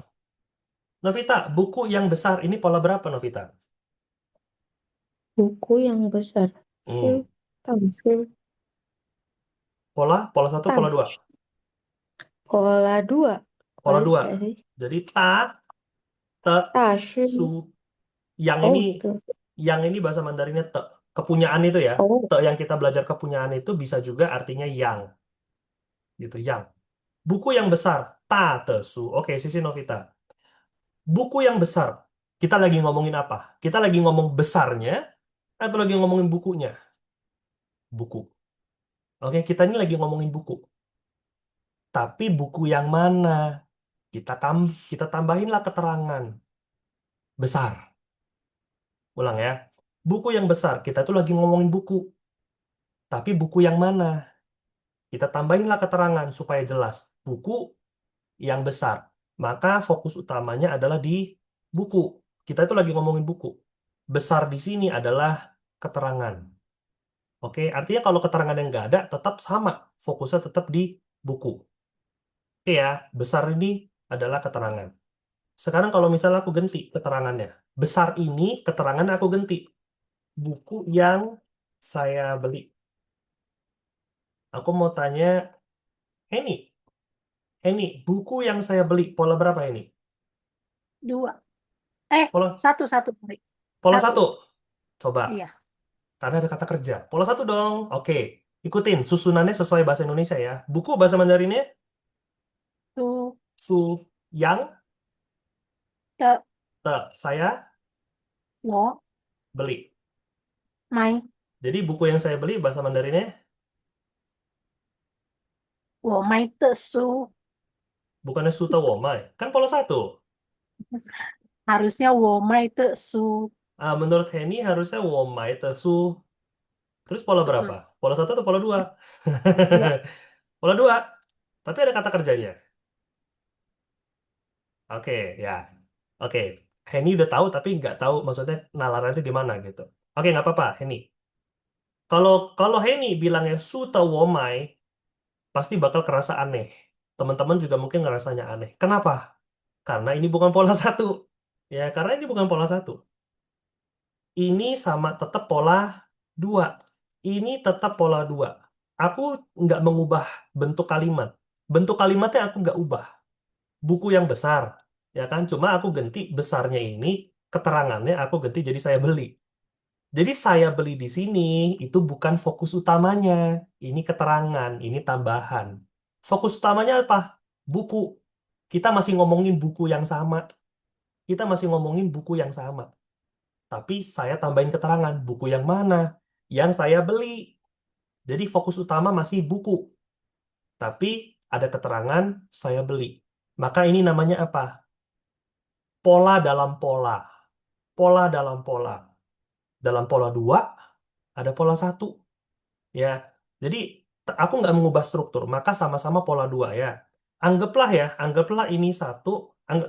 Novita, buku yang besar ini pola berapa, Novita? Buku yang besar. Hmm, Tamsil. pola satu, pola dua. Pola 2. Pola Balik dua. gak sih? Jadi te, Tashi. su. Yang ini Oh, tuh. bahasa Mandarinnya te. Kepunyaan itu ya. Oh, Te yang kita belajar kepunyaan itu bisa juga artinya yang. Gitu, yang. Buku yang besar. Ta te su. Oke, sisi Novita. Buku yang besar. Kita lagi ngomongin apa? Kita lagi ngomong besarnya atau lagi ngomongin bukunya? Buku. Oke, kita ini lagi ngomongin buku. Tapi buku yang mana? Kita tambahinlah keterangan besar. Ulang ya. Buku yang besar. Kita tuh lagi ngomongin buku. Tapi buku yang mana? Kita tambahinlah keterangan supaya jelas. Buku yang besar. Maka fokus utamanya adalah di buku. Kita itu lagi ngomongin buku. Besar di sini adalah keterangan. Oke, artinya kalau keterangan yang nggak ada, tetap sama. Fokusnya tetap di buku. Oke ya, besar ini adalah keterangan. Sekarang kalau misalnya aku ganti keterangannya. Besar ini keterangannya aku ganti. Buku yang saya beli. Aku mau tanya, Henny, Henny, buku yang saya beli, pola berapa ini? 2. Pola, 1, 1. Sorry. pola 1. satu. Coba, Iya. karena ada kata kerja. Pola satu dong. Oke, ikutin susunannya sesuai bahasa Indonesia ya. Buku bahasa Mandarinnya, Tuh, su, yang, ke, te, saya wo, beli. mai, Jadi buku yang saya beli bahasa Mandarinnya, wo, mai te su. bukannya su, te, wo, mai. Kan pola satu. Harusnya wo, mai te su. Menurut Henny harusnya wo, mai, te, su. Terus pola berapa? Mm-mm. Pola satu atau pola dua? Dua. Pola dua. Tapi ada kata kerjanya. Oke, ya. Oke. Henny udah tahu tapi nggak tahu maksudnya nalarnya itu di mana gitu. Oke, nggak apa-apa, Henny. Kalau kalau Henny bilangnya su te wo mai, pasti bakal kerasa aneh. Teman-teman juga mungkin ngerasanya aneh. Kenapa? Karena ini bukan pola satu. Ya, karena ini bukan pola satu. Ini sama tetap pola dua. Ini tetap pola dua. Aku nggak mengubah bentuk kalimat. Bentuk kalimatnya aku nggak ubah. Buku yang besar, ya kan? Cuma aku ganti besarnya ini, keterangannya aku ganti jadi saya beli. Jadi saya beli di sini itu bukan fokus utamanya. Ini keterangan, ini tambahan. Fokus utamanya apa? Buku. Kita masih ngomongin buku yang sama. Kita masih ngomongin buku yang sama. Tapi saya tambahin keterangan, buku yang mana? Yang saya beli. Jadi fokus utama masih buku. Tapi ada keterangan saya beli. Maka ini namanya apa? Pola dalam pola. Pola dalam pola. Dalam pola dua, ada pola satu. Ya, jadi aku nggak mengubah struktur, maka sama-sama pola dua ya. Anggaplah ini satu,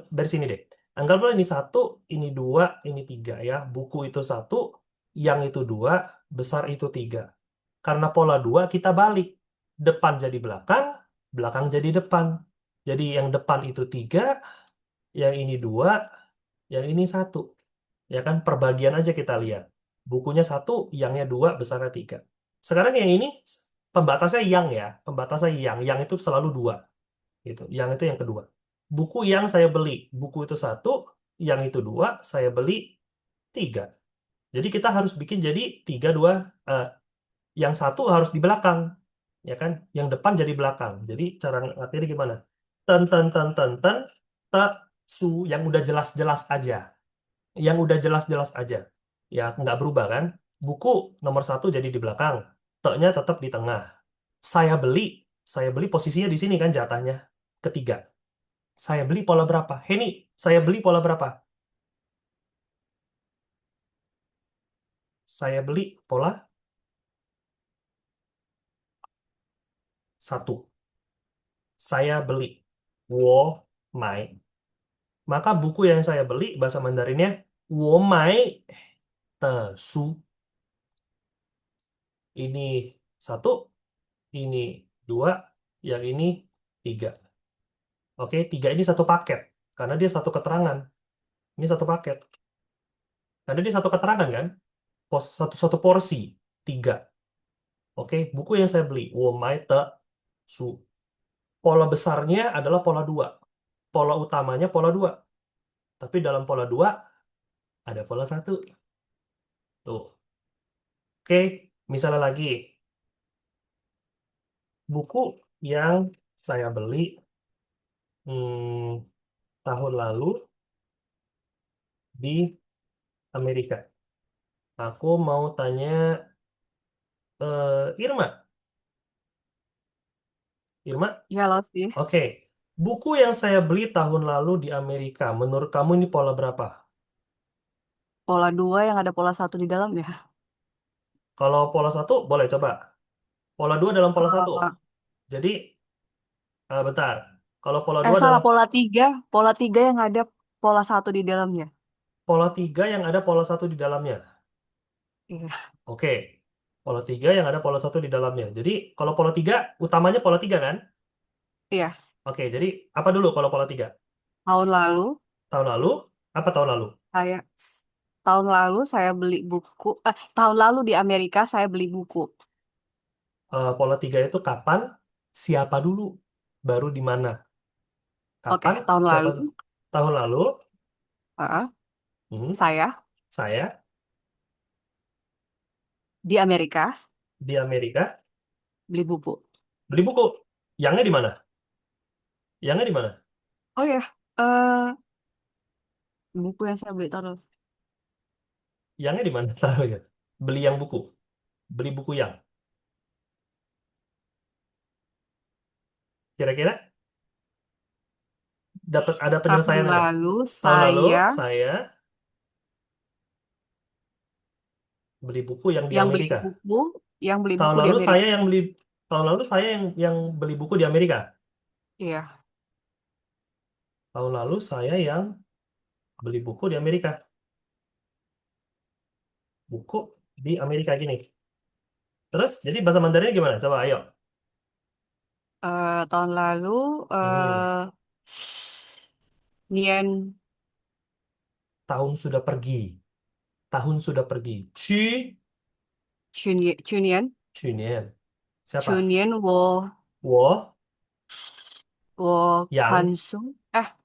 dari sini deh. Anggaplah ini satu, ini dua, ini tiga ya. Buku itu satu, yang itu dua, besar itu tiga. Karena pola dua kita balik, depan jadi belakang, belakang jadi depan. Jadi yang depan itu tiga, yang ini dua, yang ini satu. Ya kan, perbagian aja kita lihat. Bukunya satu, yangnya dua, besarnya tiga. Sekarang yang ini pembatasnya yang ya, pembatasnya yang itu selalu dua, gitu. Yang itu yang kedua. Buku yang saya beli, buku itu satu, yang itu dua, saya beli tiga. Jadi kita harus bikin jadi tiga dua, eh, yang satu harus di belakang, ya kan? Yang depan jadi belakang. Jadi cara ngertinya gimana? Ten ten ten ten ten, te su yang udah jelas-jelas aja, yang udah jelas-jelas aja, ya nggak berubah kan? Buku nomor satu jadi di belakang, te-nya tetap di tengah. Saya beli, saya beli posisinya di sini kan jatahnya ketiga. Saya beli pola berapa? Henny, saya beli pola berapa? Saya beli pola satu. Saya beli. Wo mai. Maka buku yang saya beli bahasa Mandarinnya wo mai te su. Ini satu, ini dua, yang ini tiga. Oke, tiga ini satu paket karena dia satu keterangan. Ini satu paket. Karena dia satu keterangan kan? Satu porsi tiga. Oke, buku yang saya beli, wo mai te su. Pola besarnya adalah pola dua. Pola utamanya pola dua. Tapi dalam pola dua ada pola satu. Tuh. Oke, misalnya lagi buku yang saya beli hmm, tahun lalu di Amerika. Aku mau tanya Irma, Irma? Ya loh sih. Oke. Buku yang saya beli tahun lalu di Amerika, menurut kamu ini pola berapa? Pola 2 yang ada pola 1 di dalamnya. Kalau pola satu, boleh coba. Pola 2 dalam pola satu. Kalau Jadi, bentar. Kalau pola 2 salah dalam pola 3 yang ada pola 1 di dalamnya. pola 3 yang ada pola satu di dalamnya. Iya. Oke. Pola 3 yang ada pola satu di dalamnya. Jadi, kalau pola 3, utamanya pola 3 kan? Iya. Oke, jadi apa dulu kalau pola 3? Tahun lalu Tahun lalu? Apa tahun lalu? saya tahun lalu saya beli buku. Tahun lalu di Amerika saya beli buku. Pola 3 itu kapan? Siapa dulu? Baru di mana? Oke, Kapan? tahun Siapa? lalu Tahun lalu? uh, Hmm, saya saya di Amerika di Amerika beli buku. beli buku. Yangnya di mana? Yangnya di mana? Oh ya, eh buku yang saya beli tahun lalu. Yangnya di mana? Taruhnya. Beli yang buku. Beli buku yang. Kira-kira dapat ada Tahun penyelesaian nggak? lalu Tahun lalu saya saya beli buku yang di yang beli Amerika. buku, yang beli Tahun buku di lalu saya Amerika. yang beli tahun lalu saya yang beli buku di Amerika. Iya. Tahun lalu saya yang beli buku di Amerika. Buku di Amerika gini. Terus jadi bahasa Mandarinnya gimana? Coba ayo. Tahun lalu Hmm, eh Nian tahun sudah pergi. Tahun sudah pergi. Chunian 去年. Siapa? 去年我我yang看书，哎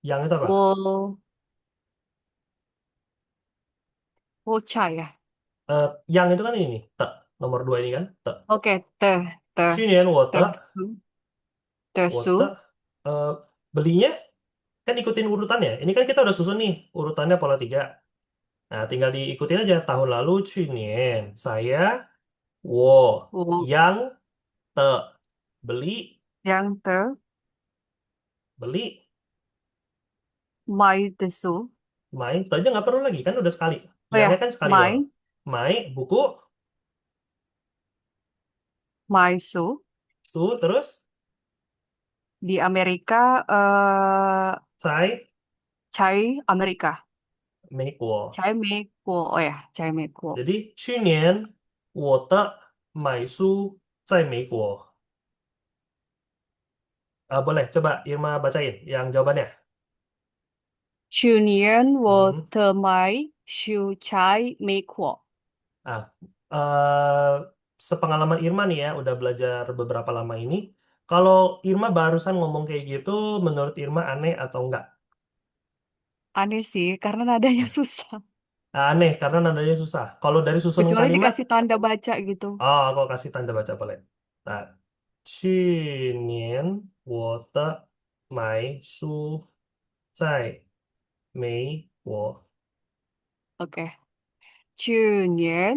，yang itu apa? 我猜呀 Yang itu kan ini. Te. Nomor 2 ini kan. Te. ，OK，去年我的的书的我的书，eh, belinya kan ikutin urutannya. Ini kan kita udah susun nih urutannya pola 3. Nah, tinggal diikutin aja. Tahun lalu 去年 saya 我 我 yang te beli 两的 beli 买的书，main itu aja nggak perlu lagi kan udah sekali. 哦 Yangnya 呀，kan sekali doang. 买 Main buku 买书 su terus di Amerika在 cai Amerika，美国。cai 美国，哦呀，cai 美国，jadi 去年我的买书在美国. Boleh coba Irma bacain yang jawabannya. 去年我 Hmm. 的买书在美国，Ah, eh, sepengalaman Irma nih ya, udah belajar beberapa lama ini. Kalau Irma barusan ngomong kayak gitu, menurut Irma aneh atau enggak? aneh sih karena nadanya susah, Aneh karena nadanya susah. Kalau dari susunan kecuali kalimat, dikasih tanda baca gitu. aku kasih tanda baca boleh. Nah, 去年我的买书在美国. Oke. 去年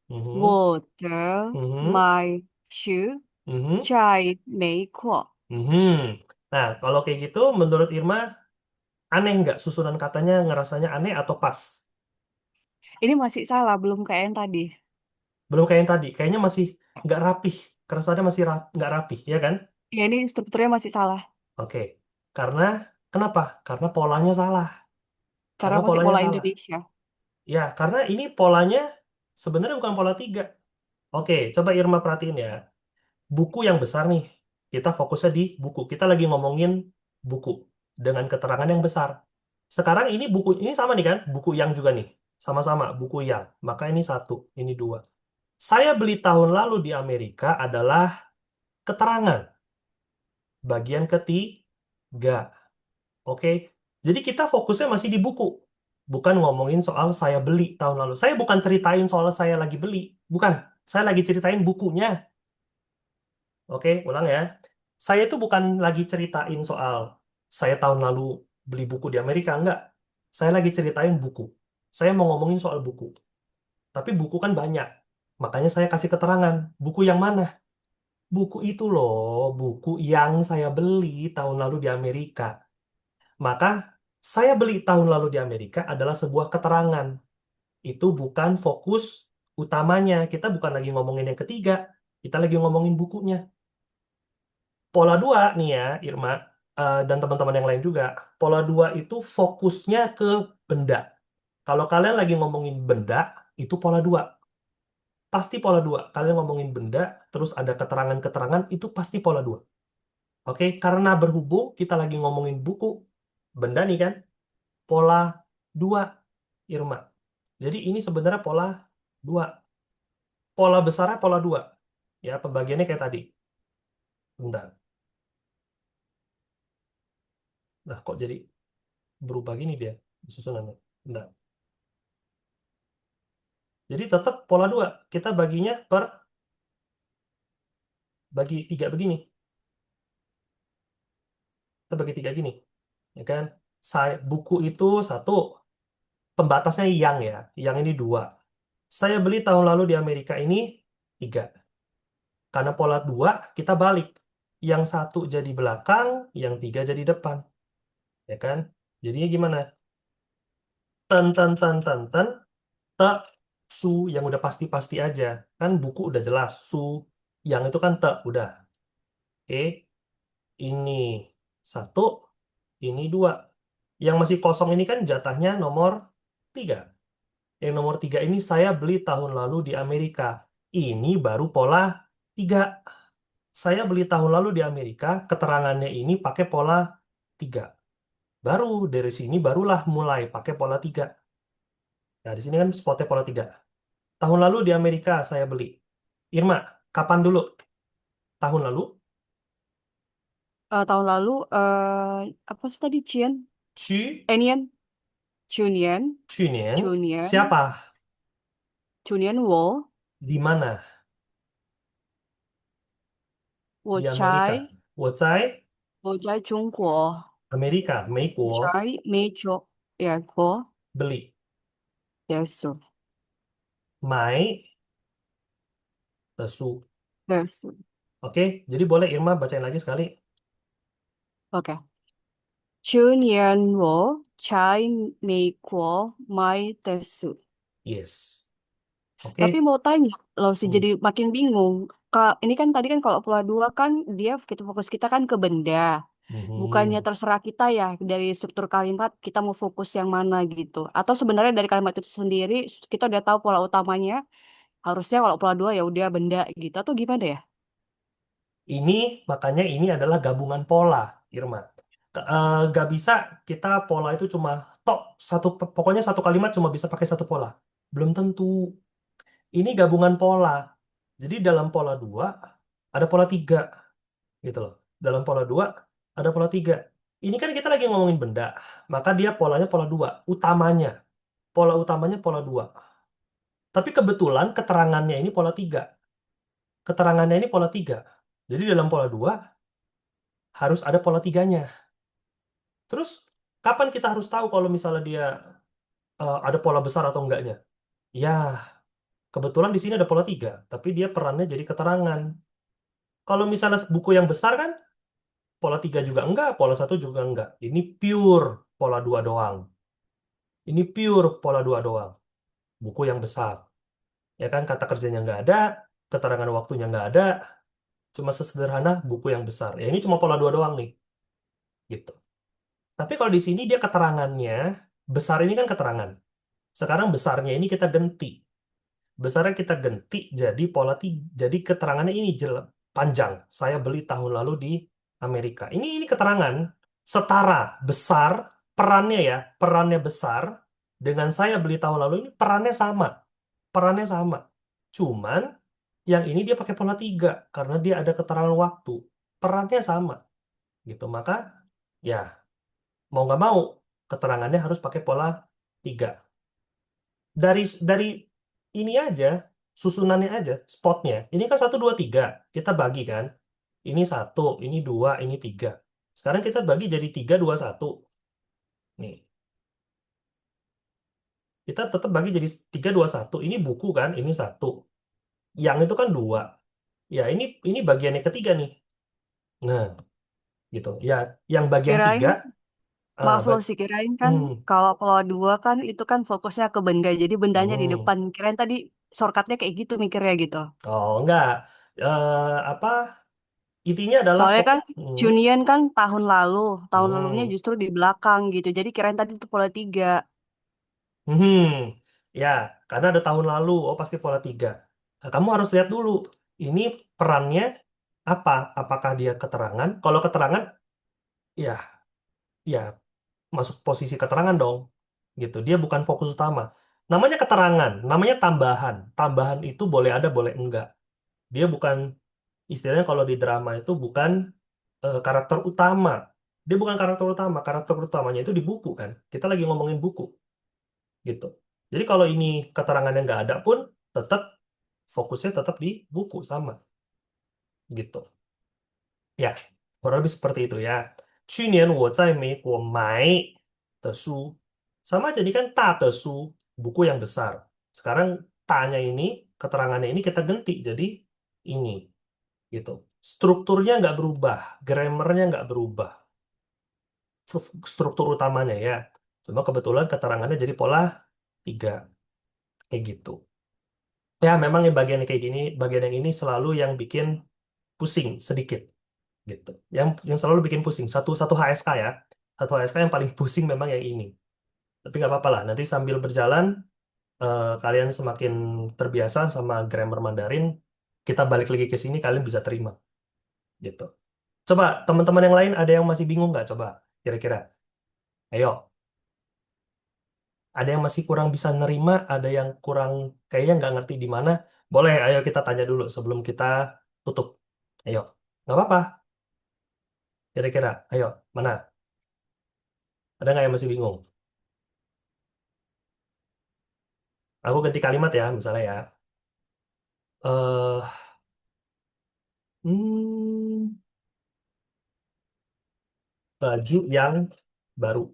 Mhm, 我的 mhm, 买书 mhm, 在美国。mhm. Nah, kalau kayak gitu, menurut Irma, aneh nggak susunan katanya ngerasanya aneh atau pas? Ini masih salah, belum kayak yang tadi. Belum kayak yang tadi, kayaknya masih nggak rapih. Keresahannya masih nggak rapih, ya kan? Ya, ini strukturnya masih salah. Oke, karena kenapa? Karena polanya salah. Cara Karena masih polanya pola salah. Indonesia. Ya, karena ini polanya sebenarnya bukan pola 3. Oke, coba Irma perhatiin ya. Buku yang besar nih, kita fokusnya di buku. Kita lagi ngomongin buku dengan keterangan yang besar. Sekarang ini buku ini sama nih kan? Buku yang juga nih. Sama-sama buku yang. Maka ini satu, ini dua. Saya beli tahun lalu di Amerika adalah keterangan. Bagian ketiga. Oke. Jadi kita fokusnya masih di buku. Bukan ngomongin soal saya beli tahun lalu. Saya bukan ceritain soal saya lagi beli. Bukan. Saya lagi ceritain bukunya. Oke, ulang ya. Saya itu bukan lagi ceritain soal saya tahun lalu beli buku di Amerika, enggak. Saya lagi ceritain buku. Saya mau ngomongin soal buku. Tapi buku kan banyak. Makanya saya kasih keterangan. Buku yang mana? Buku itu loh, buku yang saya beli tahun lalu di Amerika. Maka saya beli tahun lalu di Amerika adalah sebuah keterangan. Itu bukan fokus utamanya. Kita bukan lagi ngomongin yang ketiga. Kita lagi ngomongin bukunya. Pola 2 nih ya, Irma, dan teman-teman yang lain juga. Pola 2 itu fokusnya ke benda. Kalau kalian lagi ngomongin benda, itu pola 2. Pasti pola 2. Kalian ngomongin benda, terus ada keterangan-keterangan, itu pasti pola 2. Oke, karena berhubung kita lagi ngomongin buku, benda nih kan, pola 2, Irma. Jadi ini sebenarnya pola 2. Pola besarnya pola 2. Ya, pembagiannya kayak tadi. Bentar. Nah, kok jadi berubah gini dia susunannya? Bentar. Jadi tetap pola 2. Kita baginya bagi 3 begini. Kita bagi 3 gini. Ya kan? Buku itu 1, pembatasnya yang ya. Yang ini 2. Saya beli tahun lalu di Amerika ini 3. Karena pola 2 kita balik. Yang 1 jadi belakang, yang 3 jadi depan. Ya kan? Jadinya gimana? Ten, ten, ten, ten, ten, te, su, yang udah pasti-pasti aja. Kan buku udah jelas. Su, yang itu kan te, udah. Oke. Ini 1, ini 2. Yang masih kosong ini kan jatahnya nomor 3. Yang nomor 3 ini saya beli tahun lalu di Amerika. Ini baru pola 3. Saya beli tahun lalu di Amerika, keterangannya ini pakai pola 3. Baru dari sini barulah mulai pakai pola 3. Nah, di sini kan spotnya pola 3. Tahun lalu di Amerika saya beli. Irma, kapan dulu? Tahun lalu? Tahun lalu apa sih tadi Cian? Cu, Nian? Chunian, 去年. Chunian, Siapa? Chunian wo, Di mana? wo Di Amerika. chai, 我在 wo chai Chungguo, Amerika, 美 wo 国 chai Meijo, ya ko, beli. desu, 买的书. desu. Oke, jadi boleh Irma bacain lagi sekali. Oke. 去年我在美国买的书。 Yes. Tapi Oke. mau tanya, loh sih Hmm. jadi makin bingung. Kak, ini kan tadi kan kalau pola 2 kan dia kita fokus kita kan ke benda. Bukannya Mhm. terserah kita ya dari struktur kalimat kita mau fokus yang mana gitu. Atau sebenarnya dari kalimat itu sendiri kita udah tahu pola utamanya. Harusnya kalau pola 2 ya udah benda gitu atau gimana ya? Ini makanya ini adalah gabungan pola, Irma. Nggak bisa kita pola itu cuma tok pokoknya satu kalimat cuma bisa pakai satu pola. Belum tentu. Ini gabungan pola. Jadi dalam pola 2 ada pola 3 gitu loh. Dalam pola 2 ada pola 3. Ini kan kita lagi ngomongin benda, maka dia polanya pola 2, utamanya. Pola utamanya pola 2. Tapi kebetulan keterangannya ini pola 3. Keterangannya ini pola 3. Jadi dalam pola 2 harus ada pola 3-nya. Terus kapan kita harus tahu kalau misalnya dia ada pola besar atau enggaknya? Ya, kebetulan di sini ada pola 3, tapi dia perannya jadi keterangan. Kalau misalnya buku yang besar kan, pola 3 juga enggak, pola 1 juga enggak. Ini pure pola 2 doang. Ini pure pola 2 doang. Buku yang besar. Ya kan, kata kerjanya nggak ada, keterangan waktunya nggak ada, cuma sesederhana buku yang besar. Ya ini cuma pola 2 doang nih. Gitu. Tapi kalau di sini dia keterangannya, besar ini kan keterangan. Sekarang besarnya ini kita ganti. Besarnya kita ganti jadi pola 3. Jadi keterangannya ini panjang. Saya beli tahun lalu di Amerika. Ini keterangan setara besar perannya ya, perannya besar dengan saya beli tahun lalu ini perannya sama. Perannya sama. Cuman yang ini dia pakai pola 3 karena dia ada keterangan waktu. Perannya sama. Gitu. Maka ya mau nggak mau keterangannya harus pakai pola 3. Dari ini aja, susunannya aja, spotnya. Ini kan 1, 2, 3. Kita bagi kan. Ini 1, ini 2, ini 3. Sekarang kita bagi jadi 3, 2, 1. Nih. Kita tetap bagi jadi 3, 2, 1. Ini buku kan, ini 1. Yang itu kan 2. Ya, ini bagian yang ketiga nih. Nah, gitu. Ya, yang bagian Kirain, tiga, maaf loh ba- sih, kirain kan hmm, kalau Pulau 2 kan itu kan fokusnya ke benda, jadi bendanya di hmm. depan. Kirain tadi shortcutnya kayak gitu mikirnya gitu. Oh, enggak. Apa intinya adalah Soalnya kan hmm, Chunhyun kan tahun lalunya hmm, justru di belakang gitu. Jadi kirain tadi itu Pulau 3. hmm. Ya, karena ada tahun lalu, oh pasti pola tiga. Nah, kamu harus lihat dulu, ini perannya apa? Apakah dia keterangan? Kalau keterangan, ya, ya masuk posisi keterangan dong, gitu. Dia bukan fokus utama. Namanya keterangan, namanya tambahan. Tambahan itu boleh ada, boleh enggak. Dia bukan, istilahnya kalau di drama itu bukan karakter utama. Dia bukan karakter utama. Karakter utamanya itu di buku kan. Kita lagi ngomongin buku, gitu. Jadi kalau ini keterangannya nggak ada pun, tetap fokusnya tetap di buku sama, gitu. Ya, kurang lebih seperti itu ya. 去年我在美国买的书 sama aja ini kan 大的书 buku yang besar. Sekarang tanya ini keterangannya ini kita ganti jadi ini gitu. Strukturnya nggak berubah, grammarnya nggak berubah, struktur utamanya ya. Cuma kebetulan keterangannya jadi pola 3 kayak gitu. Ya memang yang bagian yang kayak gini, bagian yang ini selalu yang bikin pusing sedikit gitu. Yang selalu bikin pusing satu satu HSK ya. Satu HSK yang paling pusing memang yang ini. Tapi nggak apa-apa lah. Nanti sambil berjalan kalian semakin terbiasa sama grammar Mandarin, kita balik lagi ke sini kalian bisa terima gitu. Coba teman-teman yang lain ada yang masih bingung nggak? Coba kira-kira. Ayo, ada yang masih kurang bisa nerima, ada yang kurang kayaknya nggak ngerti di mana. Boleh, ayo kita tanya dulu sebelum kita tutup. Ayo, nggak apa-apa. Kira-kira, ayo, mana? Ada nggak yang masih bingung? Aku ganti kalimat ya, misalnya ya. eh hmm, baju yang baru.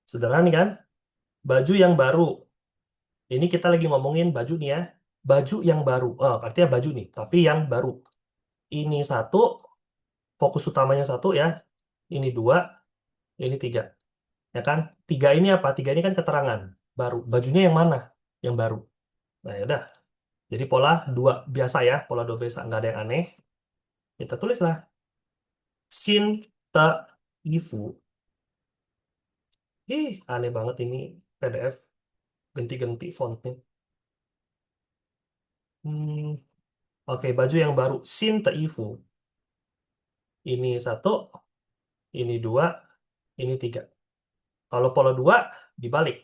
Sederhana nih kan? Baju yang baru. Ini kita lagi ngomongin baju nih ya. Baju yang baru. Oh, artinya baju nih, tapi yang baru. Ini satu, fokus utamanya satu ya. Ini dua, ini tiga. Ya kan? Tiga ini apa? Tiga ini kan keterangan. Baru. Bajunya yang mana? Yang baru. Nah, ya udah. Jadi pola dua biasa ya. Pola dua biasa. Nggak ada yang aneh. Kita tulislah. Xin te yifu. Aneh banget ini PDF. Ganti-ganti fontnya. Hmm, oke, baju yang baru. Xin te yifu. Ini satu, ini dua, ini tiga. Kalau pola dua, dibalik.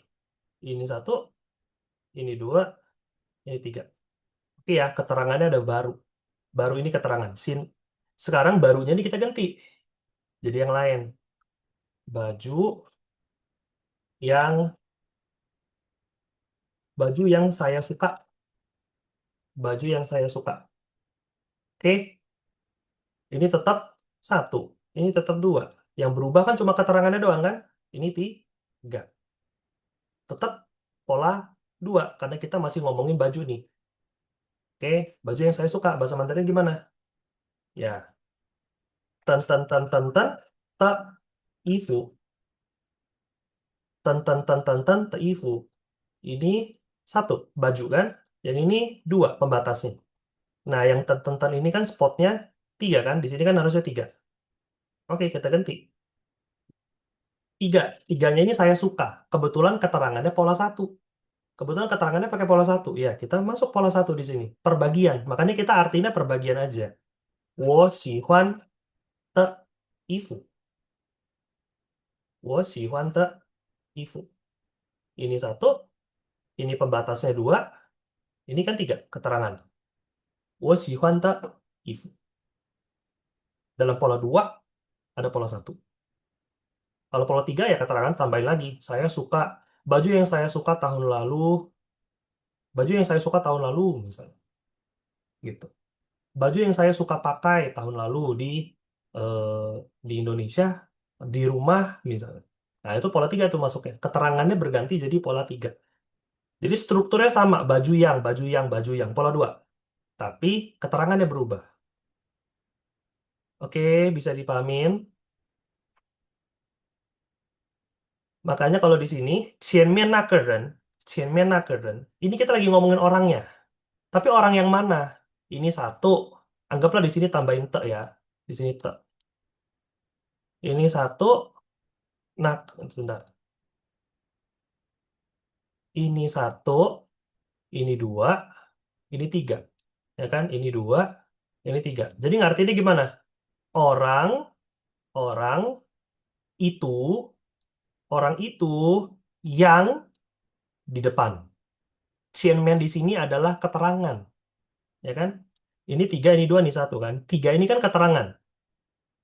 Ini satu, ini dua, ini tiga. Oke ya, keterangannya ada baru. Baru ini keterangan. Sin. Sekarang barunya ini kita ganti. Jadi yang lain. Baju yang baju yang saya suka. Baju yang saya suka. Oke, ini tetap satu. Ini tetap dua. Yang berubah kan cuma keterangannya doang kan? Ini tiga. Tetap pola dua. Karena kita masih ngomongin baju nih. Oke, baju yang saya suka. Bahasa Mandarin gimana? Ya, tan tan tan tan tan ta ifu. Tan tan tan tan tan ta ifu. Ini satu baju kan, yang ini dua pembatasnya. Nah, yang tan tan tan ini kan spotnya tiga kan, di sini kan harusnya tiga. Oke, kita ganti. Tiga, tiganya ini saya suka. Kebetulan keterangannya pola satu. Kebetulan keterangannya pakai pola satu. Ya, kita masuk pola satu di sini. Perbagian. Makanya kita artinya perbagian aja. 我喜欢的衣服。我喜欢的衣服。Ini satu, ini pembatasnya dua, ini kan tiga keterangan. 我喜欢的衣服. Dalam pola dua ada pola satu. Kalau pola tiga ya keterangan tambahin lagi. Saya suka baju yang saya suka tahun lalu, baju yang saya suka tahun lalu misalnya, gitu. Baju yang saya suka pakai tahun lalu eh, di Indonesia di rumah misalnya. Nah itu pola tiga itu masuknya. Keterangannya berganti jadi pola tiga. Jadi strukturnya sama, baju yang, baju yang, baju yang, pola dua. tapi keterangannya berubah. Oke, bisa dipahamin? Makanya kalau di sini, Qianmian nakeren, ini kita lagi ngomongin orangnya. Tapi orang yang mana? Ini satu, anggaplah di sini tambahin te ya. Di sini te. Ini satu, nak, sebentar. Ini satu, ini dua, ini tiga. Ya kan? Ini dua, ini tiga. Jadi ngartinya gimana? Orang, orang itu, orang itu yang di depan. Qianmian di sini adalah keterangan. Ya kan? Ini tiga, ini dua, ini satu kan. Tiga ini kan keterangan.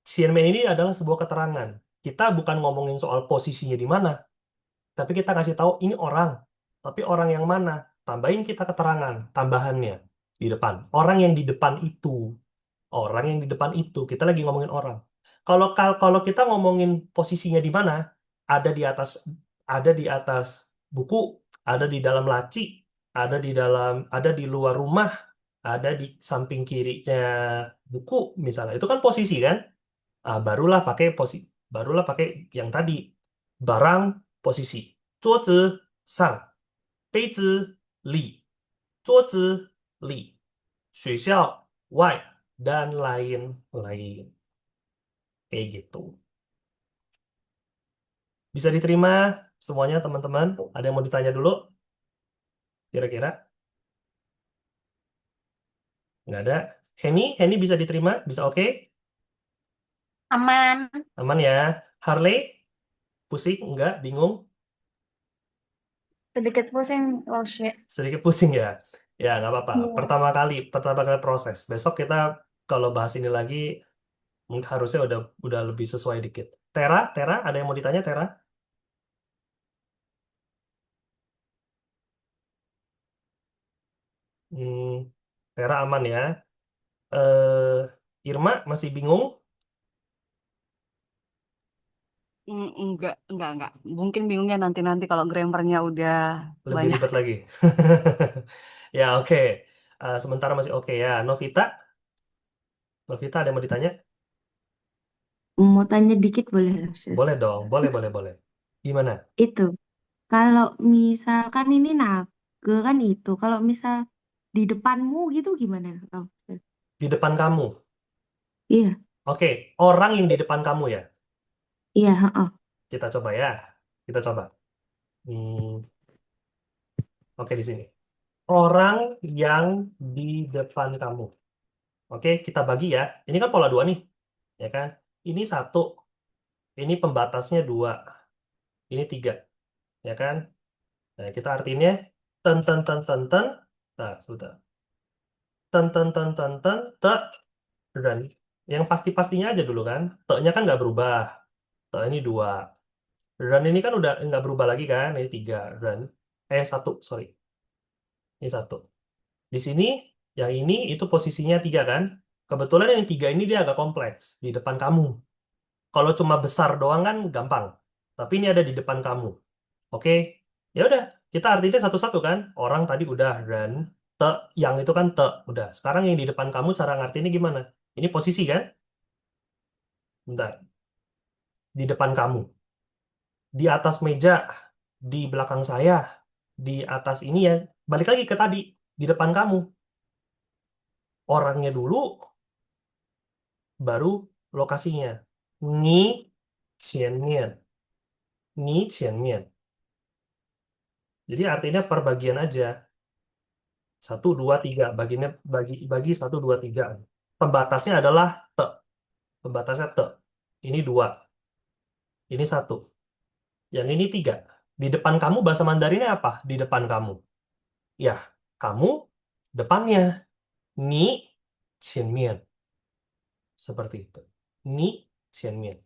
Xianmen ini adalah sebuah keterangan. Kita bukan ngomongin soal posisinya di mana, tapi kita kasih tahu ini orang. Tapi orang yang mana? Tambahin kita keterangan, tambahannya di depan. Orang yang di depan itu. Orang yang di depan itu. Kita lagi ngomongin orang. Kalau kita ngomongin posisinya di mana, ada di atas buku, ada di dalam laci, ada di luar rumah, ada di samping kirinya buku misalnya. Itu kan posisi kan? Barulah pakai yang tadi, barang posisi. 桌子上，杯子里，桌子里，学校外, dan lain-lain. Kayak gitu. Bisa diterima semuanya teman-teman? Ada yang mau ditanya dulu? Kira-kira? Nggak ada. Henny bisa diterima? Bisa oke? Aman. Aman ya. Harley? Pusing? Enggak? Bingung? Sedikit pusing, Losye. Sedikit pusing ya. Ya, nggak apa-apa. Iya. Pertama kali proses. Besok kita kalau bahas ini lagi, harusnya udah lebih sesuai dikit. Tera, ada yang mau ditanya, Tera? Hmm, Tera aman ya. Irma masih bingung? Enggak. Mungkin bingungnya nanti-nanti kalau grammarnya udah Lebih banyak. ribet lagi. Ya, oke. Sementara masih oke ya. Novita ada yang mau ditanya? Mau tanya dikit boleh, Sus? Boleh dong, boleh. Gimana? Itu, kalau misalkan ini naga kan itu, kalau misal di depanmu gitu gimana? Oh, Sus? Di depan kamu. Iya, Oke, orang yang di depan kamu ya. iya, heeh. Kita coba ya. Kita coba. Hmm, oke di sini. Orang yang di depan kamu. Oke, kita bagi ya. Ini kan pola dua nih, ya kan? Ini satu, ini pembatasnya dua, ini tiga, ya kan? Nah, kita artinya ten ten ten ten ten. Nah, sebentar. Ten, dan yang pasti-pastinya aja dulu kan. Te-nya kan nggak berubah. Te ini dua. Dan ini kan udah nggak berubah lagi kan. Ini tiga. Dan satu, sorry. Ini satu. Di sini, yang ini itu posisinya tiga kan. Kebetulan yang tiga ini dia agak kompleks di depan kamu. Kalau cuma besar doang kan gampang. Tapi ini ada di depan kamu. Oke. Ya udah, kita artinya satu-satu kan. Orang tadi udah dan te yang itu kan te udah. Sekarang yang di depan kamu cara ngartinya gimana? Ini posisi kan? Bentar. Di depan kamu. Di atas meja, di belakang saya, di atas ini ya. Balik lagi ke tadi, di depan kamu. Orangnya dulu baru lokasinya. Ni 前面. Ni 前面. Jadi artinya per bagian aja. 1, 2, 3. Baginya bagi 1, 2, 3. Pembatasnya adalah te. Pembatasnya te. Ini 2. Ini 1. Yang ini 3. Di depan kamu bahasa Mandarinnya apa? Di depan kamu. Ya, kamu depannya. Ni 前面. Seperti itu. Ni 前面.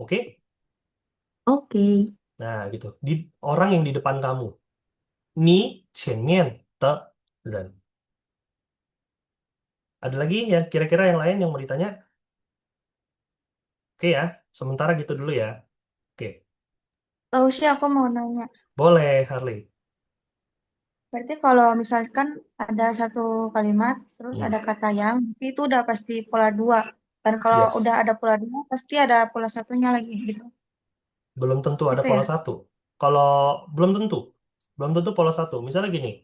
Oke? Oke. Nah, gitu. Orang yang di depan kamu. Ni 前面的人. Ada lagi ya kira-kira yang lain yang mau ditanya? Oke ya, sementara gitu dulu ya. Oke, Losye, aku mau nanya. boleh Harley. Berarti kalau misalkan ada satu kalimat, terus Hmm, ada kata yang, berarti itu udah pasti pola 2. Dan kalau udah yes. ada pola 2, pasti ada pola satunya lagi gitu. Belum tentu ada Gitu ya? pola satu. Kalau belum tentu pola satu. Misalnya gini,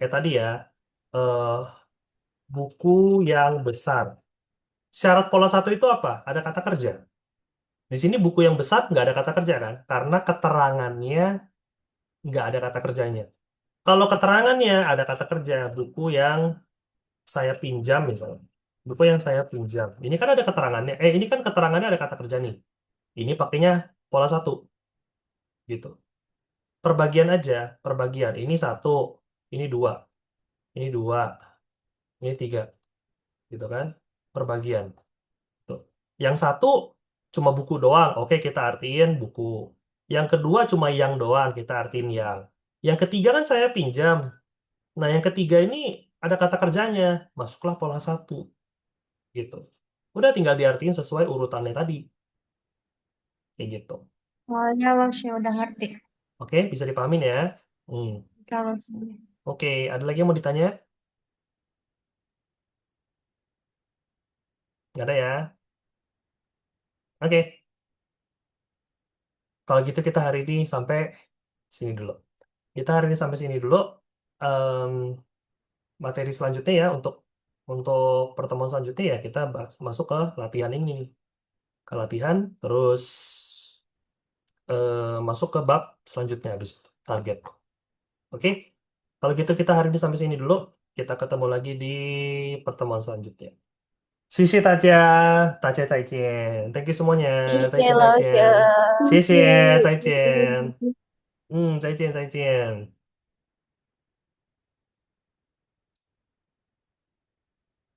kayak tadi ya, eh, buku yang besar. Syarat pola satu itu apa? Ada kata kerja. Di sini buku yang besar nggak ada kata kerja kan? Karena keterangannya nggak ada kata kerjanya. Kalau keterangannya ada kata kerja, buku yang saya pinjam misalnya. Buku yang saya pinjam. Ini kan ada keterangannya. Ini kan keterangannya ada kata kerja nih. Ini pakainya pola satu gitu. Perbagian aja, perbagian. Ini satu, ini dua, ini tiga, gitu kan? Perbagian. Tuh. Yang satu cuma buku doang, oke kita artiin buku. Yang kedua cuma yang doang, kita artiin yang. Yang ketiga kan saya pinjam. Nah yang ketiga ini ada kata kerjanya, masuklah pola satu, gitu. Udah tinggal diartiin sesuai urutannya tadi, kayak gitu. Soalnya lo sih udah ngerti. Oke, bisa dipahamin ya? Hmm. Kalau sih. Oke, ada lagi yang mau ditanya? Nggak ada ya? Oke, kalau gitu kita hari ini sampai sini dulu. Kita hari ini sampai sini dulu. Em, Materi selanjutnya ya untuk pertemuan selanjutnya ya kita masuk ke latihan ini nih. Ke latihan terus masuk ke bab selanjutnya habis itu target. Oke? Kalau gitu kita hari ini sampai sini dulu. Kita ketemu lagi di pertemuan selanjutnya. Sisi Taja, Taja Zaijian. Thank you semuanya. 谢谢 Zaijian, 老师。Zaijian. 谢谢，再见。谢谢。再见，再见。